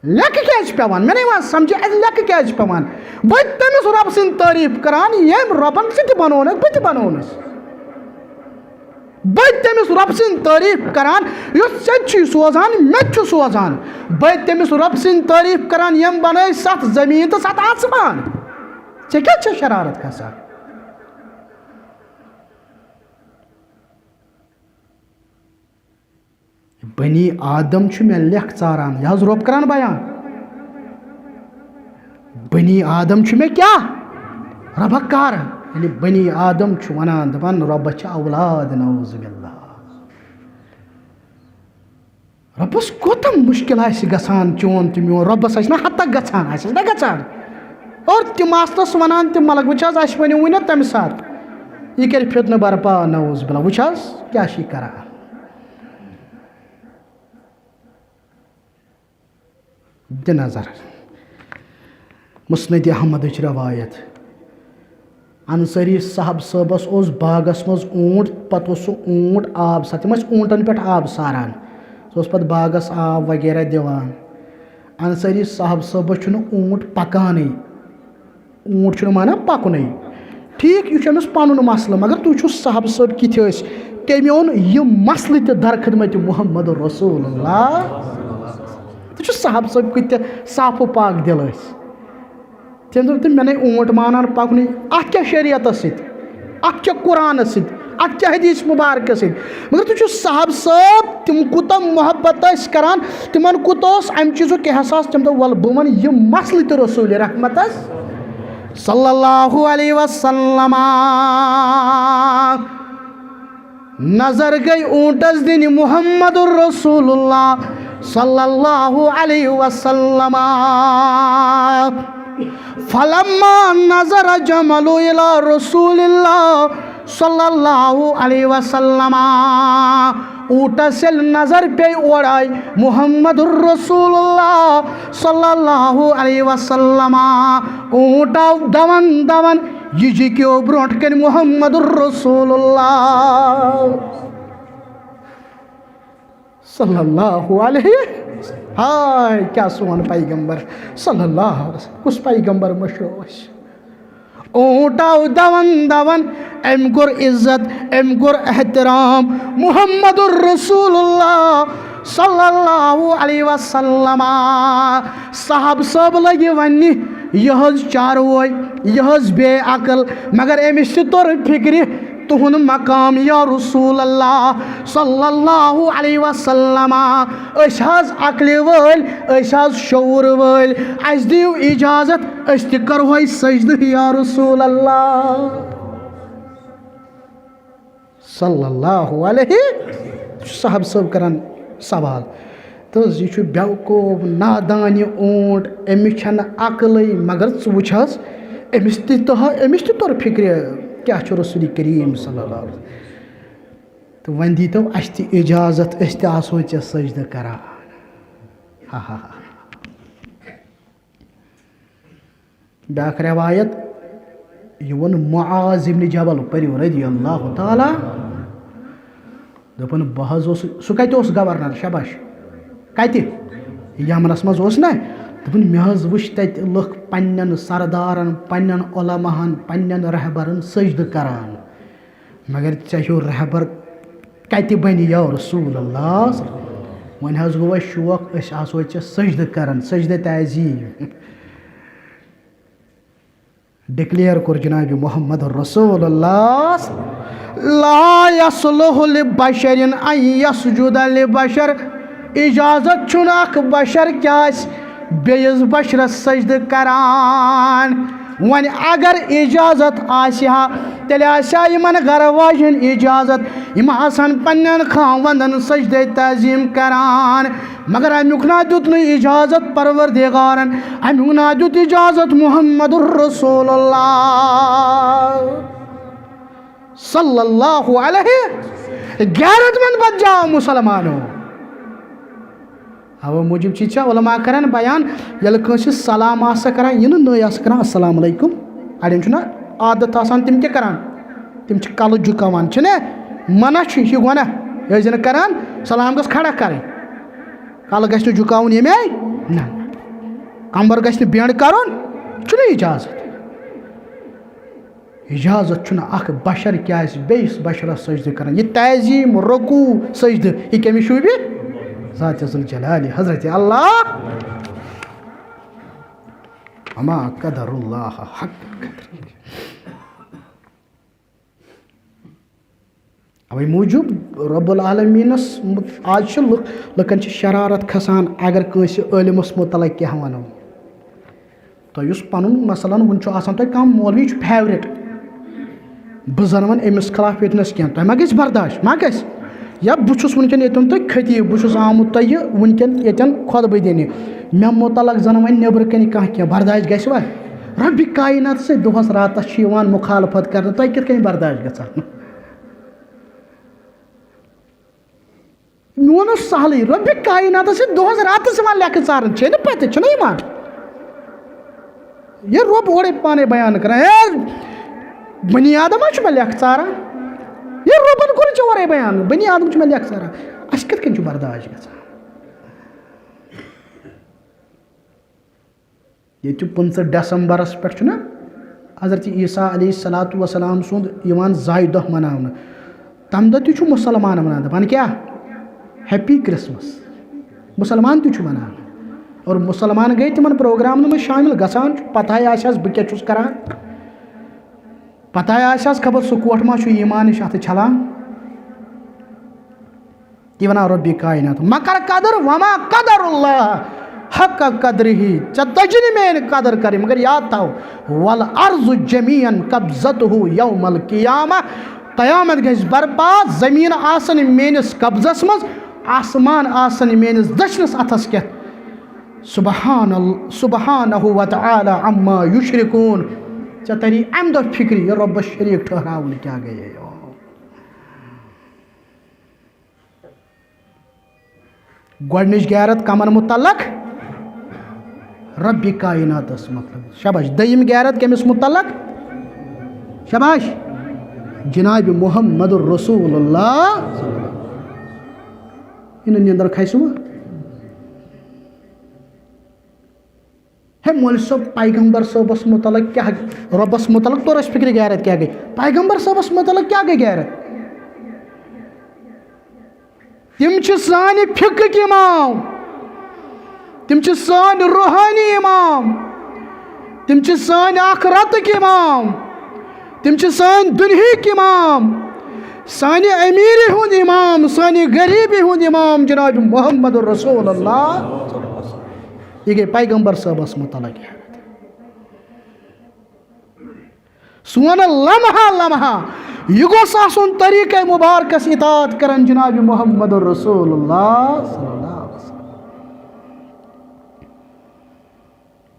[SPEAKER 1] लेक क्या पेवान मे नहीं समझ लेक क्या पेवान बह तमिस रब सद तारीफ करान यम रबन सह बनोन बह बनोनस बह तमिस रब सद तारीफ करान से सोजान मे सोजान बह तमिस रब सद तारीफ करान यम बन 7 जमीन तो 7 आसमान ऐ क्या शरारत खसान बनी आदम मे लेख चारान यह रब करान बयान बनी आदम मे क्या रब कर बनी आदम वनान दपान रब औलाद नौजुबिल्लाह रबस कोत मुश्किल गसान चोन तो मोन रबस ना हत गसान ना गसान और तम आसनस वनान तम मलक वह वन वन तम सात यह कर फितन बरपा नौजुबिल्लाह वह क्या कर द नजर मुस्नद अहमद रवायत अंसारी साहब सबस बागस मज ऊंट पत ऊंट आब सा तम ऊंटन पे आब सारान सह पे बागस आब वगैरह दिवान अंसारी साहब सबस ऊंट पकान ऊंट माना पकुन ठीक यह अमिस पन मसल मगर तुम साहब सब कित तम ओन यह मसल दरखदमत मोहम्मद रसूलुल्लाह तुम साहब सब कत साफो पाक दिल तम दोप मे नहीं ऊंट मानान पकुन अत क्या शरीयत अत क्या कुरान अत क्या हदीस मुबारक मगर तुम साहब सब तम कूत मोहब्बत करान तिमन कूत अम चीज़ एहसास तम दो वल बह वन यह मसल तो रसूल रहमत सल्लल्लाहु अलैहि वसल्लम नजर गई ऊंटस दिन मुहम्मद रसूलुल्लाह सल्लल्लाहु अलैहि वसल्लम फलम्मा नजर जमलु इला रसूलिल्लाह सल्लल्लाहु अलैहि वसल्लम ऊँट से नजर पे ओढ़ाई मुहम्मद रसूलुल्लाह सल्लल्लाहु अलैहि वसल्लम ऊँट दवन दवन यह क्यों ब्रोट कन मुहम्मद रसूलुल्लाह सल्लल्लाहु अलैहि हाय क्या सोन पैगंबर सल्लल्लाहु अलैहि वसल्लम कुछ पैगंबर मशहूर ऊँट आव दवन दवन अम कोर इज्जत अम कोर एहतराम मुहम्मदुर रसूलुल्लाह सल्लल्लाहु अलैहि वसल्लम साहब सब लगे वन यह चारवोय यह बेअकल मगर अमिस तोर फिक्र तुहन मकाम या रसूल अल्लाह सल्लल्लाहु अलैहि वसल्लम अकल वल शऊर वल अस दियो इजाजत अस त करहो सजद या रसूल अल्लाह सल्लल्लाहु अलैहि साहब सब करन सवाल तो यह बेवकूफ नादान ऊँट अमिस अकल मगर वुच अमिस तोर फिक्र क्या रसूल करीम सल्लल्लाहु अलैहि वसल्लम तो वन दी तो अस इजाजत अस तसो चे सजद करान हा हा हा ब्याख रवायत यह वो मुआज इब्न जबल परिव रदियल्लाहु ताला दोपन बह सह कत गवर्नर शबाश कत यमनस मज ना दोपन मे वुच तत लुख पन्न सरदारन पन्न उलमाहन पन्न रहबरन सजद करान मगर ऐ रहबर कत बन या रसूल अल्लाह वन गो शौक अस आसो चे सजद करान सजद तज़ीम डिक्लेयर कोर जनाब मोहम्मद रसूलुल्लाह ला यसलुहु लिबशरिन अन यसजुद लिबशर इजाजत छुन अख बशर क्या बेयस बशरस सजद करान वन अगर इजाजत आसिहा तेल आसिहा यमन घर वाजन इजाजत यम आसन पन्नन खावंदन सजद तज़ीम करान मगर अमुक ना दुत न इजाजत परवरदिगारन अमुक ना दुत इजाजत मुहम्मदुर रसूलुल्लाह सल्लल्लाहु अलैहि गैरतमंद बन जाओ मुसलमानों अव मूजूब उलमा करान बयान ये कंस सलाम करान यह नई करान अस्सलाम अलैकुम अड़न आदत आसान तिम क्या करान तिम कल झुकावान मना यह गुना यह करान सलाम गस खड़ा करें कल गस झुकावन ये ना कमर गस बेंड करुन इजाजत इजाजत अख बशर क्या बेस बशरस सजद करान यह तज़ीम रकू सजद यह कमी शूबि ज़ात ज़ुल जलाली हज़रत अल्लाह अमा क़दरुल्लाह हक़ क़द्रिही अवे मूजूब रब्बुल आलमीनस आज लुकन शरारत खसान अगर कंस इल्मस मुतलक क्या वनो तो पनुन मसलन वन आसान तो कम मौलवी फेवरेट बह जन वन अमिस खिलाफ यतनस क्या तुम मा गई बर्दाश्त मा गई या बहुत वनकन यन तुम खतीब बहुत आमुत तुह वनकन यन खुतबह दिने मे मुतलक जन वन नबर कन क्या बर्दाश्त गवा रब्बि कायनात से दोहस रातस मुखालफत कर तुह कित बर्दाश्त गसान मोन सहल रब्बि कायनात से दोहस रातस लेख चार पत ये रब ओरे पाने बयान कर बनी आदम मे लेख चारा ये रबन कोर ओरे बयान बनी आदम मे लेख चारा अस कत बर्दाश्त गसान ये 15 दिसंबरस पे हज़रत ईसा अलैहिस्सलातु वस्सलाम सुंद जाय दह मनावन तम दह तु मुसलमान मनान दपान क्या हैप्पी क्रिसमस मुसलमान तु मनान और मुसलमान गई तिमन प्रोग्राम में शामिल गसान पता बह क्या करान पता खबर सह कोट मा ईमान अत छलान ती वन रब्बि कायनात मकर कदर वमा कदरुल्लाह हक कदरिही तजन मेन कदर करे मगर याद थाव वल अर्ज़ु जमीअन कब्ज़तहु यौमल क़ियामा क़यामत गई बर्पा ज़मीन आसन मेनिस कब्ज़स मज आसमान आसन मेनिस दशनस अथस क्या सुबहानहु व तआला अम्मा युशरिकून तरी अम दह फिक्र ये रब शरीक ठहरावन क्या गए गोडनिच गैरत कमन मुतलक रब्बि कायनातस मतलब शबाश दयिम गैरत कमिस मुतलक शबाश जनाब मुहम्मदुर रसूलुल्लाह इन निंदर खसव मोल सब पैगंबर सबस मुतलक क्या रबस मुतलक तो फिक्र गैरत क्या गई पैगंबर सबस मुतलक क्या गई गैरत तिम सानि फिक इमाम तिम सान रूहानी इमाम तिम सान आखरत इमाम तिम सान दुनिया इमाम सानि अमीर हुंद इमाम सानि गरीबी हुंद इमाम जनाब मोहम्मद रसूलुल्लाह ये गई पैगंबर सबस मुतलक सोन लम्हा लम्हा यह गोस आसन तरीक़े मुबारकस इताअत करन जनाब मोहम्मद रसूलुल्लाह सल्लल्लाहु अलैहि वसल्लम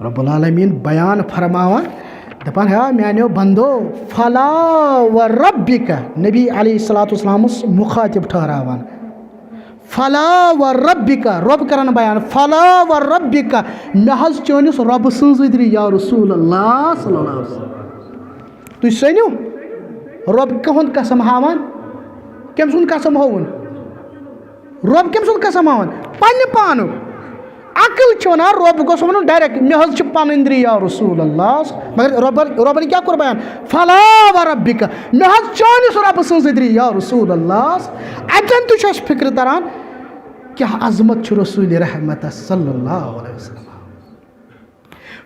[SPEAKER 1] रब्बुल आलमीन बयान फरमावन दपान है म्यानो बंदो फला व रब्बिका नबी अलैहिस्सलातु वस्सलाम मुखातिब ठहरावन फला व रब्बिका रब करन बयान फला व रब्बिका मे हज चोनिस रब सन्जद्री या रसूलुल्लाह सल्लल्लाहु अलैहि वसल्लम तुम सनियो रब कहन कसम हावन कम सुन कसम होवन रब कम सुन कसम हावन पन्ने पानु अकल ना रब गोस वन डायरेक्ट मे हज पन्नी या रसूलुल्लाह मगर रब ने क्या कोर बयान फला व रब्बिका मे हज चानिस रब सन्जद्री या रसूलुल्लाह अतन तु फिक्र तरन क्या अजमत रसूल रहमत सल्लल्लाहु अलैहि वसल्लम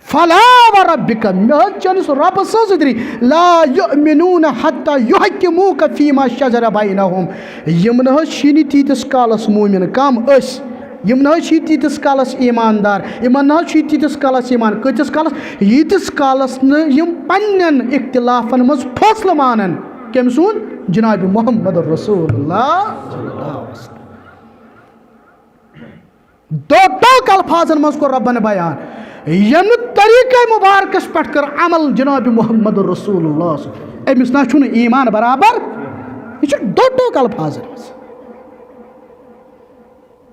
[SPEAKER 1] फला व रब्बिका मे हज चानिस रब सन्जद्री ला युमिनून हत्ता युहक्किमूक फीमा शजर बैनहुम यम न हज तीतिस कालस मोमिन कम अस यम न तीतिस कालस ईमानदार यमन न तीतिस कालस ईमान कतिस कालस यीतिस कालस न यम पन्नन इख्तिलाफन मज फैसला मानन कम सुन जनाब मोहम्मद रसूलुल्लाह सल्लल्लाहु अलैहि वसल्लम दो टोक अल्फाजन मज को रब्बन बयान यम तरीक़े मुबारकस पे कर अमल जनाब मोहम्मद रसूलुल्लाह अमिस ना ईमान बराबर यह दो टोक अल्फाजन मज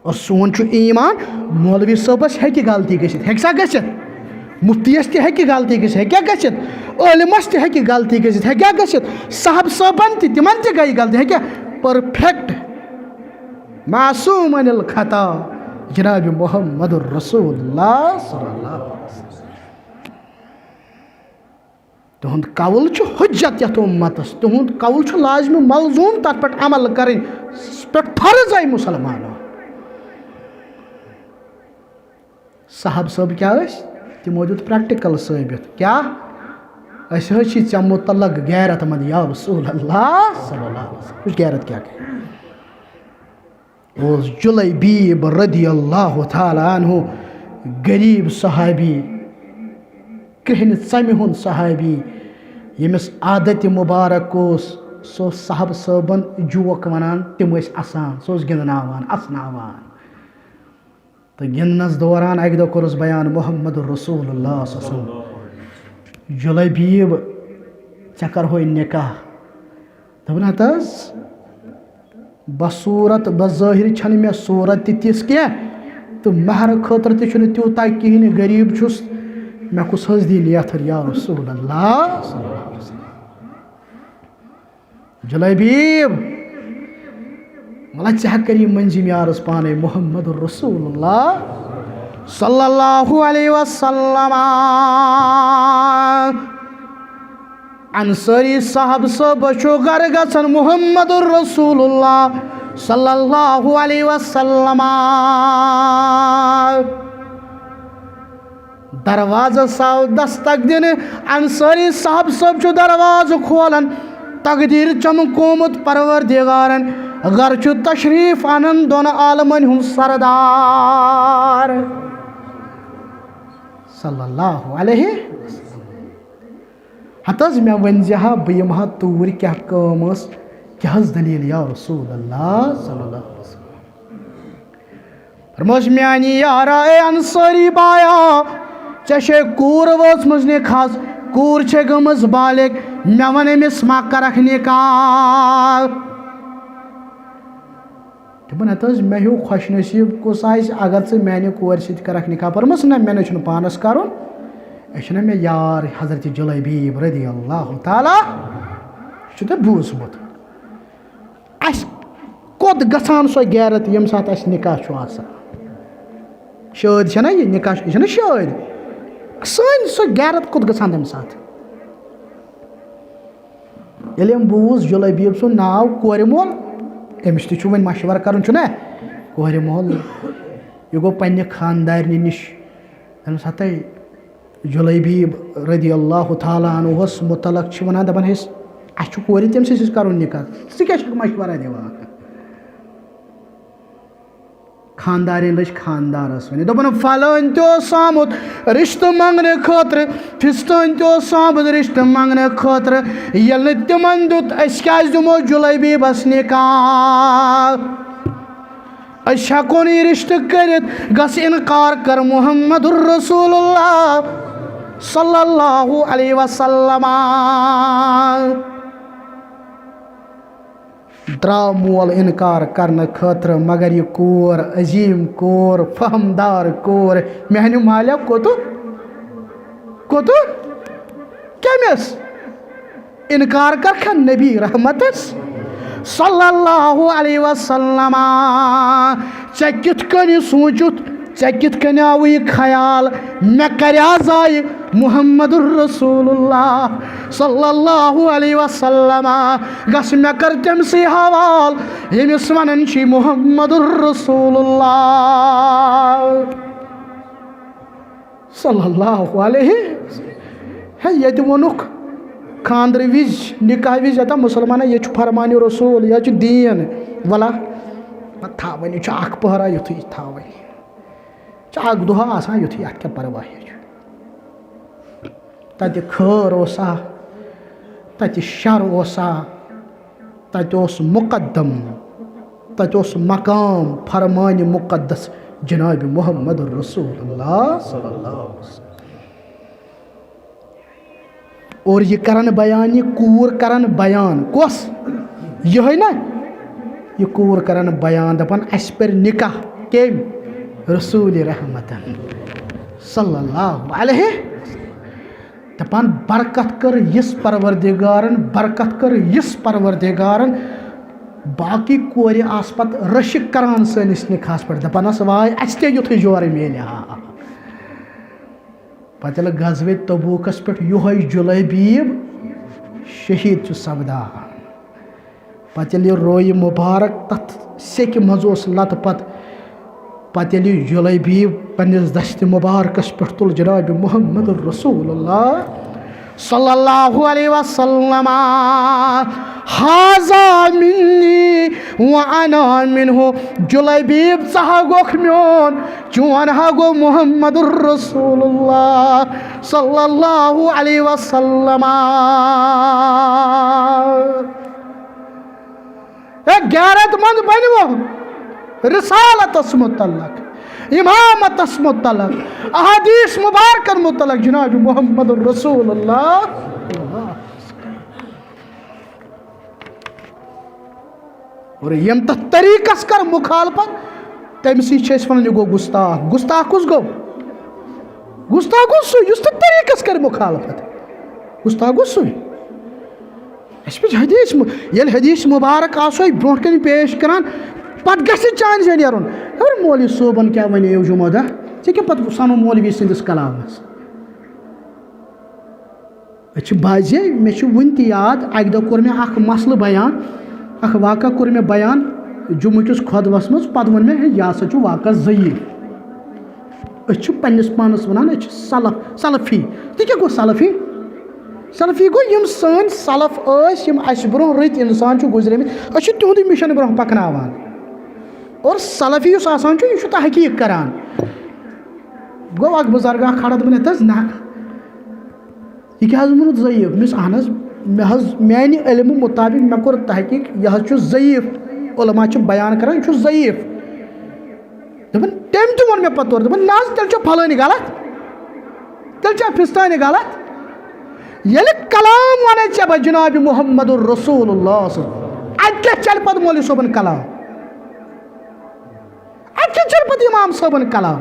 [SPEAKER 1] और सोन ईमान मौलवी सबस हे गलती गा मुफ्तीस ते गलती गलती आलिमस ते गलती गा साहब सबन तिमन ते गई गलती हे परफेक्ट मासूम अनिल खता जनाब मोहम्मद रसूलुल्लाह सल्लल्लाहु अलैहि वसल्लम तुहद कौल हुज्जत यथ उम्मतस तुहद कौल लाजमी मलजूम तथ पे अमल कर फर्ज आई मुसलमानों साहब सब क्या तमो दुत प्रैक्टिकल साबित क्या ऐसे मुतलक गैरत मंद या रसूलुल्लाह सल्लल्लाहु अलैहि वसल्लम गैरत क्या जुलैबीब रदियल्लाहु ताला अन्हु गरीब सहाबी कहन सम हुन सहाबी यमिस आदत मुबारक सो साहब सबन जोक वनान तम असान सो गिंदनावान असनावान तो गिंदनस दौरान अक दो कोरस बयान मोहम्मद रसूलुल्लाह जुलैबीब चकर हो निकाह दपन हतस बसूरत बज़ाहिर छन मे सूरत तिस क्या तो महर खतर तूता कहें गरीब छुस मे कुस हज दी नियथर या रसूलुल्लाह जुलैबीब मला चाह करी मंजिम यारस पाने मोहम्मद रसूलुल्लाह सल्लल्लाहु अलैहि वसल्लम अंसारी साहब सब बचो घर गसन मोहम्मद रसूलुल्लाह सल्लल्लाहु अलैहि वसल्लम दरवाजा साव दस्तक दिन अंसारी साहब सब जो दरवाजा खोलन तकदीर चमकोमुत परवरदिगारन घर चु तशरीफ आनन दोन आलमन हुन सरदार सल्लल्लाहु अलैहि हतज मे वन जहा बह तूर क्या कम क्या दलील या रसूलुल्लाह सल्लल्लाहु अलैहि वसल्लम फरमोश म्यानी यारा ए अंसारी बाया चे कूर वोचमज ने खास कूर छे गमज बालिक मे वन अमिस मा करख निकाह दपन हतज मे हूँ खुश नसीब कुस अगर से मैंने कोर सत करख निकाह परमस ना मे पानस कर मे यार हजरत जुलैबीब रदियल्लाहु ताला बूजमुत कोद गसान सो गैरत यम सात निकाह शाद यह निकाह शाद सन सो गैरत कुत गसान तम साथ ये बूज जुलैबीब सुन नाव कोर मोल अमिस तु वन मशवर कर कोर मोल यह गो पन्ने खानदारनि निश तम साथ जुलैबीब रदी अल्लाह तआला अन्हुस मुतलक वन दपान अस कोर तम सी कर निकाह सह क्या मशवरा दिवान खानदारिन लज खानदारस वन दोपन फलन तमुत रिश्त मंगने खतर फिस्तन तमुत रिश्त मंगने खतर ये तिमन दुत क्या दिमो जुलैबीबस निकाह हको नी रिश्त कर गस इनकार कर मुहम्मदुर रसूलुल्लाह सल्लल्लाहु अलैहि वसल्लम द्राव मोल इनकार करने खतर मगर यह कोर अजीम कोर फहमदार कोर मेहन मालिया कोत कमिस इनकार कर नबी रहमतस सल्लल्लाहु अलैहि वसल्लम चे कित कन सोचुत चे कित कन आव यह ख्याल मे कर्या जाय मुहम्मदुर रसूलुल्लाह सल्लल्लाहु अलैहि वसल्लम गस मे कर तम से हवाल यमिस वनन छी मुहम्मदुर रसूलुल्लाह सल्लल्लाहु अलैहि है ये वनुक खानद्र विज निकाह विज यता मुसलमान ये फरमान रसूल यह दीन वला थावन अख पहरा युथ थाव अख दुहा आसान युथ अत क्या परवाह तत खर ओसा तत शर ओसा तत मुकद्दम तत मकाम फरमान मुकद्दस जनाब मुहम्मद रसूलुल्लाह सल्लल्लाहु अलैहि वसल्लम और ये करन बयान ये कूर करन बयान कोस यह ना ये कूर करन बयान दपन अस पर निकाह के रसूल रहमतन सल्लल्लाहु अलैहि दपान बरकत कर यस परवरदिगारन बरकत कर यस परवरदिगारन बाकी कोर आस पत रशिक करान सनिस निकाहस पे दपान वाय अस ते युथ जोर मिले पत गजवे तबूकस पे यह जुलैबीब शहीद सपदा पत रोय मुबारक तथ सेक मज लत पत जुलैबीब पन्निस दस्त मुबारकस पे तुल जनाब मुहम्मद रसूलुल्लाह सल्लल्लाहु अलैहि वसल्लम हाजा मिन्नी व अना मिन्हु जुलैबीब सहा गोख म्योन चोन हा गो मुहम्मद रसूलुल्लाह सल्लल्लाहु अलैहि वसल्लम गैरतमंद बनवो रिसालतस मुतल्लक इमामतस मुतल्लक अहादीस मुबारकन मुतल्लक जनाब मुहम्मद रसूलुल्लाह और यम तथ तरीकस कर मुखालफत तमसी वन गो गुस्ताख गुस्ताख कुस गो गुस्ताख गो सु युस तरीकस कर मुखालफत गुस्ताख गो सु हदीस ये हदीस मुबारक आसो ब्रोह कन पेश करान पत गि चान से नुन अगर मौलवी सोबन क्या वन जुमोदा ऐ क्या पत सनो मौलवी सदिस कलामस बाजे मे वन त याद अक दह कोर मे मसल बयान अख वाक़ा कोर मे बयान जुम्मू किस खुदवस मज पत वन मे यह हसा वाक़ा ज़ईफ़ पन्निस पानस वन सलफ़ी तो क्या गो सलफ़ी सलफ़ी गो यम सन सलफ अस ब्रोह रत इंसान गुजरमित तिहुद मिशन ब्रोह पकनावान और सलफ़ी यह तहकीक करान गो अख बुजुर्गा खड़ा दपान हज ना यह क्या वोनुत ज़ईफ़ मिस अहन मानि इल्म मुताबिक मे कोर तहकीक यह ज़ईफ़ उलमा बयान करान यह ज़ईफ़ दपान तम तोन मे पत दपान ना तेल फलानी गलत तेल फिस्तानी गलत ये कलाम वन चे जनाब मुहम्मद रसूलुल्लाह अत क्या चल पत मौलवी सोबन कलाम अत क्या चल पत इमाम सोबन कलाम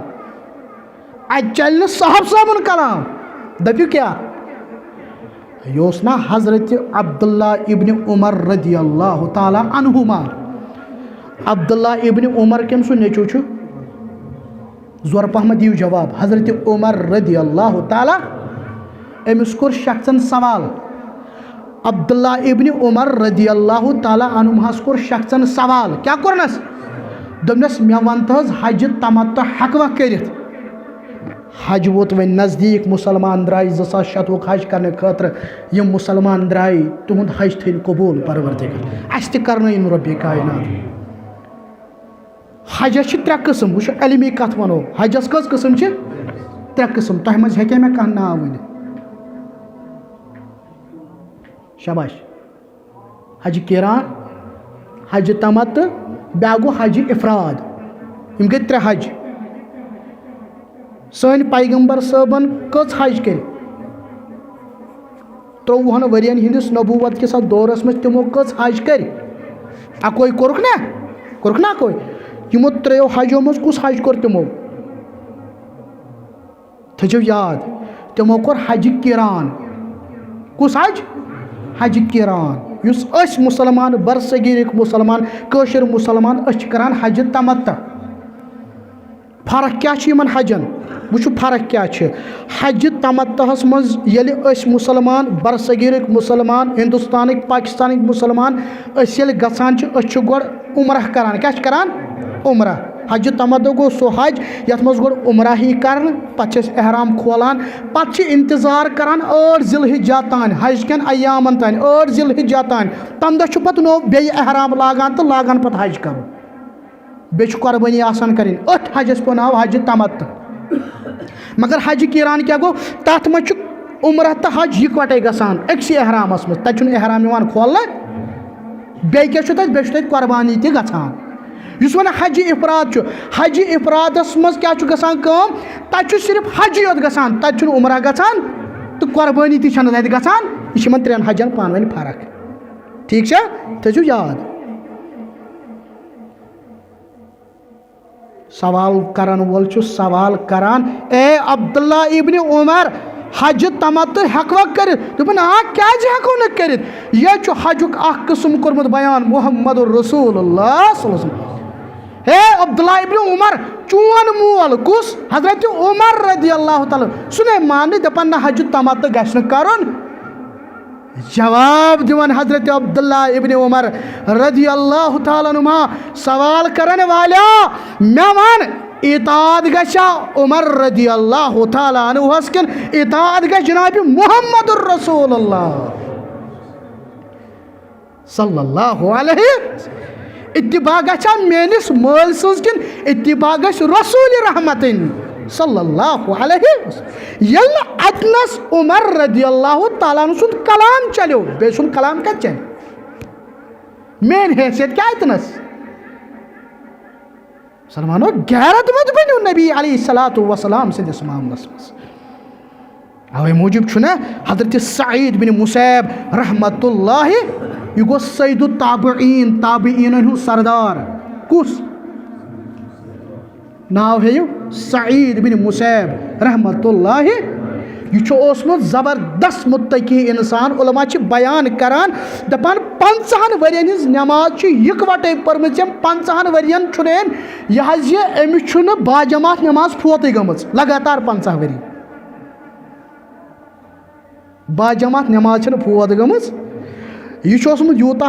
[SPEAKER 1] अत चल साहब सोबन कलाम दपू क्या यह ना हजरत अब्दुल्ला इब्न उमर रदी अल्लाह ताला अन्हुमा अब्दुल्ला इब्न उमर कम सु नेचू जोर पहमत दियो जवाब। हजरत उमर रदी अल्लाह ताला अमिस कोर शख्सन सवाल। अब्दुल्ला इब्न उमर रदी अल्लाह ताला अनुमहस कोर शख्सन सवाल। क्या कोरनस दोपनस मे वन तो हज तमत्तु हकवा करित। हज वोत वन नज़दीक मुसलमान द्राय 2007 हज करने खतर यम मुसलमान द्राय तुहद हज थन कबूल परवरदिगार अस तर्न रब्बे कायनात। हजस त्रे किस्म वो अलमी कत वनो हजस कस किस्म त्रे किस्म तह मज हे मे कह नाव वन शाबाश। हज किरान हज तमत्तु ब्या गो हज इफराद यम गई त्रे हज। सन पैगंबर साहबन कच हज कर 53 वरियन हिंदिस नबूवत के साथ दौरस में तमो कच हज कर अकोई कोरुक ना कोई यमो 3 हजों मज कुस हज कोर तमो थो याद तमो कोर हज किरान। कुस हज हज किरान युस अस मुसलमान बरसगीर मुसलमान कशर मुसलमान अस करान हज तमत्तु। फर्क क्या यमन हजन वो फर्क क्या हज तमत्तुहस मज येले अस मुसलमान बरसगीर मुसलमान हिंदुस्तान पाकिस्तान मुसलमान अस येले गसान अस गोड़ उमरह करान। क्या करान उमरह। हज तमत्तु गो सो हज यथ मज गोड़ उमरह ही कर पे एहराम खोलान पे इंतजार करान 8 ज़िलहिज्जा तान हज कन अयामन तान 8 ज़िलहिज्जा तान तम दह पे नो बे एहराम लागान तो लागान पे हज कर बे कुर्बानी आसान करें 8 हजस पे नाव हज तमत्तु। मगर हज किरान क्या गो तथ मज उमरह तो हज इकवटे गसान अक्सी एहरामस मज तत एहराम खोल बे क्या कुर्बानी तह गसान। इस वन हज इफराद हज इफरादस मज क्या गसान तत सिर्फ हज योत गसान तत उमरह गसान तो कुर्बानी तत गसान। यह 3 हजन पान वन फर्क ठीक थो याद। सवाल करन वोल सवाल करान ए अब्दुल्ला इब्न उमर हज तमत्तु हेकवा कर दोपन आ क्या हेको न कर यह हजुक अख किस्म कोरमुत बयान मुहम्मद रसूलुल्लाह सल्लल्लाहु अलैहि वसल्लम। हे अब्दुल्ला इब्न उमर चोन मोल कुस हजरत उमर रदी अल्लाह ताला सुने मान दपन न हज तमत्तु गछ करन। जवाब दिवन हजरत अब्दुल्ला इब्न उमर रदी अल्लाह ताला नुमा सवाल करन वाला मे वन इताद गशा उमर रदी अल्लाह ताला अन्हु हस्कन इताद गश जनाब मुहम्मद रसूलुल्लाह सल्लल्लाहु अलैहि इत्तिबा गशा मेनिस मल सकिन इत्तिबा गश रसूल रहमतिन सल्लल्लाहु अलैहि यल अतनस उमर रदी अल्लाह ताला सुन कलाम चलो बे सुन कलाम क्या चल मेन हैसियत क्या इतनस सलमानो गैरत मत बनो नबी अलैहिस्सलातु वसलाम से मामलस अवे मूजूब हजरत सईद बिन मुसैब रहमतुल्लाह यह गो सईदु ताबईन ताबईन सरदार कुस नाव है सईद बिन मुसैब रहमतुल्लाह। यह जबरदस्त मुत्तकी इंसान उलमा बयान करान दपान 50 वरियन हिज नमाज इकवटे पर्म 50 वरियन यह अमिस बाजमात नमाज फोत गम लगातार 50 वरी बाजमात नमाज फोत गम। यह यूता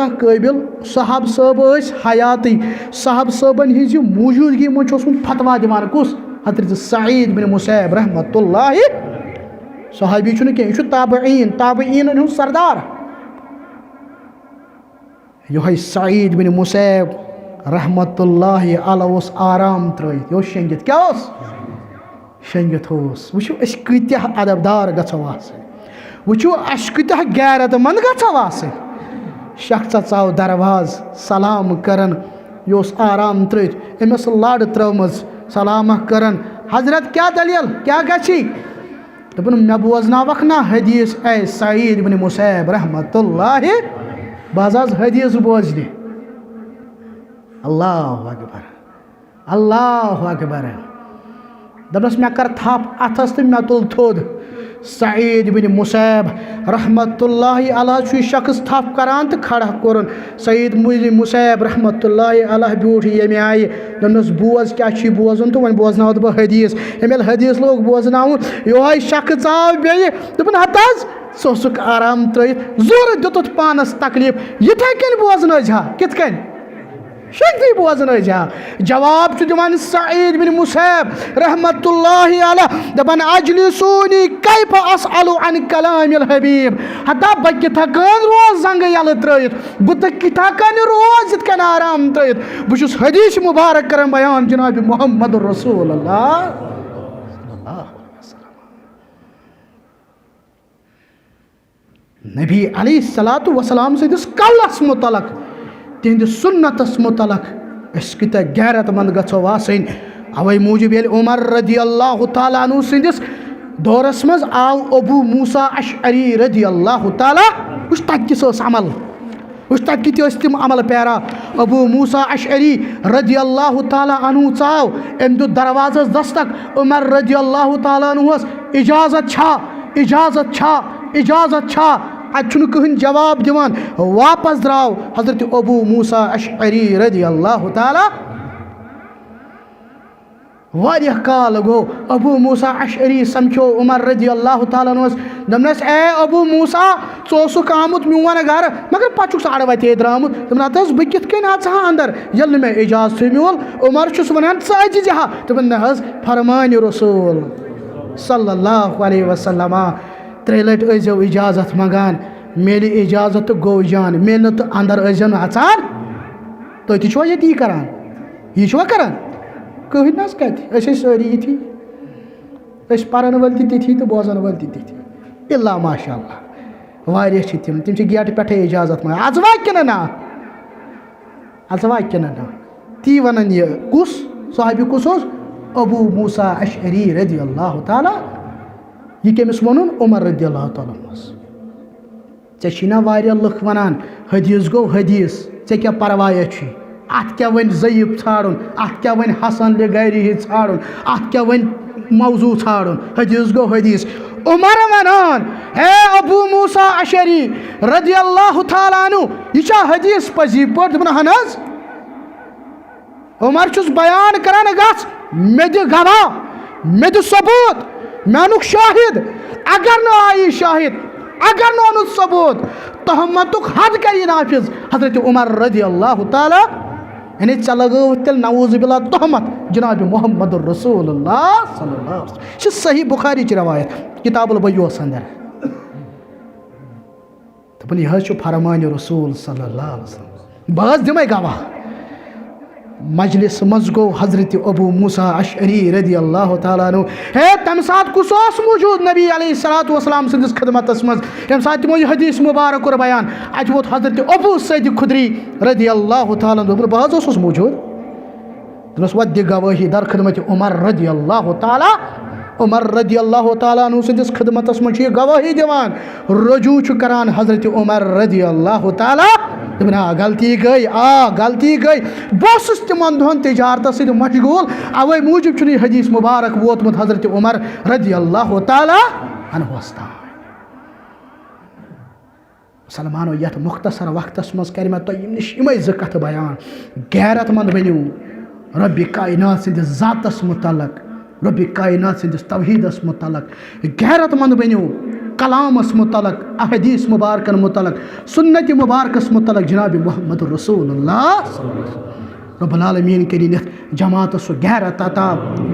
[SPEAKER 1] काबिल साहब साहब हयाती साहब साहबन हिज मौजूदगी मज फतवा दिवान कुस हजरत सईद बिन मुसैब रहमतुल्लाह। सहाबी कह ताबईन ताबईन सरदार यह सईद बिन मुसैब रहमतुल्लाह अलैहि आराम त्रयित यह शेंगित क्या शेंगित वो कत अदबदार गो वो अस कत गैरतमंद गो शख्स आव दरवाज सलाम करन यह आराम त्रयित अमस लड़ त्रम सलाम करन हजरत क्या दलील क्या गि दोपन मे बोजनावक ना हदीस ए सईद बिन मुसैब रहमतुल्लाह बज हदीस बोजने अल्लाह अकबर दपस मे कर थप अथस तो मे तुल थोद सईद बिन मुसैब रहमतुल्लाह अलैहि शख्स थप करान तो खड़ा कोरन सईद बिन मुसैब रहमतुल्लाह अलैहि ब्यूठ ये आय दोनस बोज क्या बोजन तो वन बोजन बह हदीस एम हदीस लोग बोजन यो शख्स आव बे दोपन हत सह आराम त्रित जोर दित पानस तकलीफ यथे कन बोजन हा कित कन शक्ति बोजन हा जवाब दिवान सईद बिन मुसैब रहमतुल्लाहि अलैह दपन अजलिसूनी कैफ असअलु अन कलामिल हबीब हता बह किथा कन रोज जंग यल त्रित बह किथा कन रोज इत कन आराम त्रित बह हदीस मुबारक करन बयान जनाब मोहम्मद रसूलुल्लाह नबी अलैहिस्सलातु वसलाम सदिस कौलस मुतलक तिहंद सुन्नतस मुतलक कत गैरतमंद गो आसन अवे मूजूब ये उमर रदी अल्लाह तआला अन्हु सदिस दौरस मज आव अबू मूसा अशअरी रदी अल्लाह तआला उस तक किस अमल उस तक कित तिम अमल पैरा अबू मूसा अशअरी रदी अल्लाह तआला अन्हु चाव अम दु दरवाजस दस्तक उमर रदी अल्लाह तआला अन्हु इजाजत छा इजाजत छा इजाजत छा अचुन कहन जवाब दिवान वापस द्राव हजरत अबू मूसा अशअरी रदी अल्लाह तआला वारिया काल गो अबू मूसा अशअरी समझो उमर रदी अल्लाह तआला दमनस ए अबू मूसा चोसुक आमुत मोन घर मगर पचुक साड़ वते द्रामुत दमन बह कित कन आ अंदर यल मे इजाजत मोल उमर चुस वनान अज जहा दपन न फरमान रसूल सल्लल्लाहु अलैहि वसल्लम 3 लट अजो इजाजत मंगान मेल इजाजत गो जान मेल तो अंदर अजन अचान तो तुम ये करान यह करान कहन ना कत सारी ये पान वल ती तो बोजन वल ती इल्ला माशाअल्लाह वारिया तिम गेट पे इजाजत मंगान आज वा कि ना आज वा कि ना ती वन यह कुस साहबी कुस अबू मूसा अशअरी रदी अल्लाह तआला यह कमिस वन उमर रदी अल्लाह तआला ऐना वारिया लुख वनान हदीस गो हदीस ऐ क्या परवाह अत क्या वन ज़ईफ छाड़न अत क्या वन हसन लगैरी छाड़न अत क्या वन मौजू छाड़न हदीस गो हदीस उमर वनान हे अबू मूसा अशअरी रदी अल्लाह तआला अन्हु यह हदीस पजी पे दपन हज उमर चुस बयान करान गस मे दि गवाह मे दि सबूत मे अनुक शाहिद अगर न आई शाहिद अगर न अनुक सबूत तहमतुक हद कर नाफिज हजरत उमर रदी अल्लाह तआला यानी चलगो तेल नऊज़ बिल्लाह तहमत जनाब मोहम्मद रसूलुल्लाह सल्लल्लाहु अलैहि वसल्लम सही बुखारी की रवायत किताबुल बयूस अंदर दपन यह फरमान रसूल सल्लल्लाहु अलैहि वसल्लम बस दिमे गवाह मजलिस मज गो हजरत अबू मूसा अशअरी रदी अल्लाह तआला अन्हु हे तम साथ कुस मौजूद नबी अलैहिस्सलातु वस्सलाम सदिस खिदमतस मज यम साथ तिमो यह हदीस मुबारक कर बयान अत वोत हजरत अबू सईद खुदरी रदी अल्लाह तआला अन्हु बह ओसुस मौजूद दोस वत दि गवाही दर खिदमत उमर रदी अल्लाह तआला उमर रदी अल्लाह तआला अन्हु सदिस खिदमतस मज यह गवाही दिवान रजू छु करान हजरत उमर रदी अल्लाह तआला गलती गई बस तिमन दोहन तजारत सद मशगूल अवे मूजूब हदीस मुबारक वोतमुत हजरत उमर रदी अल्लाह तआला अन्हु मुसलमानो यथ मुख्तसर वक्तस मज कर मे तुम निश इमे ज कथ बयान गैरतमंद बनो रब्बि कायनात सदिस जातस मुतलक रब्बि कायनात सदिस तौहीदस मुतलक गैरतमंद बनो कलामस मुतलक अहदीस मुबारकन मुतलक सुन्नत मुबारकस मुतलक जनाब मोहम्मद रसूलुल्लाह रब्बुल आलमीन करिन जमात सो गैरत अता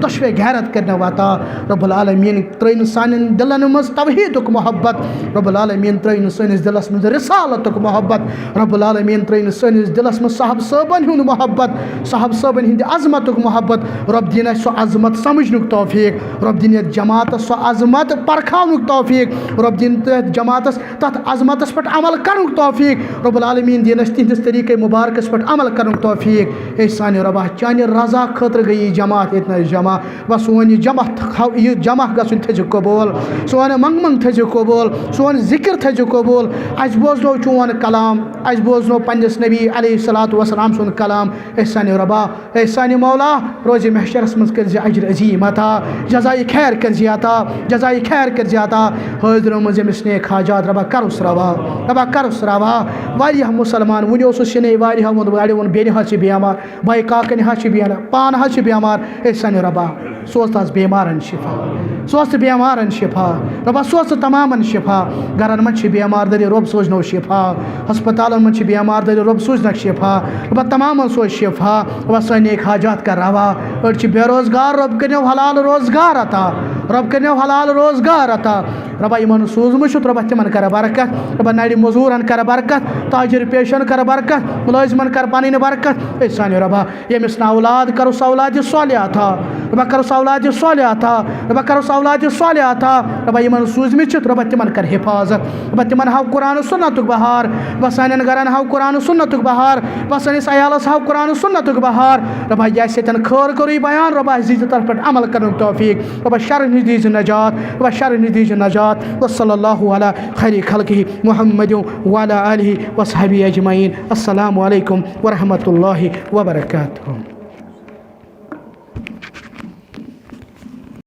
[SPEAKER 1] दशवे गैरत करने वाता रब्बुल आलमीन त्रैन सानिन दिलन मज तौहीदुक मोहब्बत रब्बुल आलमीन त्रैन सनिस दिलस मज रिसालतुक मोहब्बत रब्बुल आलमीन त्रैन सनिस दिलस मज साहब साहबन हुन मोहब्बत साहब साहबन हिंद अजमतुक मोहब्बत रब दिन सो अजमत समझनुक तौफीक रब दिन जमात सो अजमत परखानुक तौफीक रब दिन जमात तथ अजमतस पे अमल करुक तौफीक रब्बुल आलमीन दिन तिहंदिस तरीके मुबारकस पे अमल करुक तौफीक ए सानि रबा चानि रजा खतर गई जमात इतना जमा बस सोन यह जमा गन थो कबूल सोन मंग मंग थो कबूल सोन जिक्र थो कबूल अस बोजनो चोन कलाम अस बोजनो पन्निस नबी अलैहिस्सलातु वस्सलाम सुन कलाम ए सानि रबा ए सानि मौला रोज़ महशरस मज कर अजर अजीम अता जज़ाई खैर कर अता जज़ाई खैर कर अता हाजिरों मज अमिस नेक हाजात रबा करुस रवा वारिया मुसलमान वन शने वारिया वो बेन बेमार भाई काकन बेमार वाला पान हज बेमार ए सन रबा सोच तस बेमारन शिफा सोच बेमारन शिफा रबा सोच तमामन शिफा गरन मन बेमार दरी रब सोचनो शिफा हस्पतालन मन बेमार दरी रब सोचनक शिफा रबा तमामन सोच शिफा रबा सैनिक हाजात का रवा अड़ बेरोजगार रब करो हलाल रोजगार अता रब करो हलाल रोजगार अता रबा इन सूजमुत रबा तिमन कर बरकत रबा नड़ मजूरन कर बरकत ताजिर पेशन कर बरकत मुलाजिमन कर पन बरकत ए सान रबा यमिस औलाद करो औलाद सालिह अता रबा करो औलाद सालिह अता रबा करो औलाद सालिह अता रबा इन सूजमित रबा तिमन कर हिफाजत रबा तिमन हाव कुरान सुन्नतुक बहार रबा सान गरन हाव कुरान सुन्नतुक बहार रबा सनिस अयालस हाव कुरान सुन्नतुक बहार रबा यन खर करो बयान रबा दीज तथ पे अमल कर तौफीक रबा sir नश these नजात rava sir नश these नजात वसल्लल्लाहु अला खैरि खल्क़िही मुहम्मद व अला आलिहि व अस्हाबिहि अजमईन। अस्सलामु अलैकुम व रहमतुल्लाहि व बरकातुहू।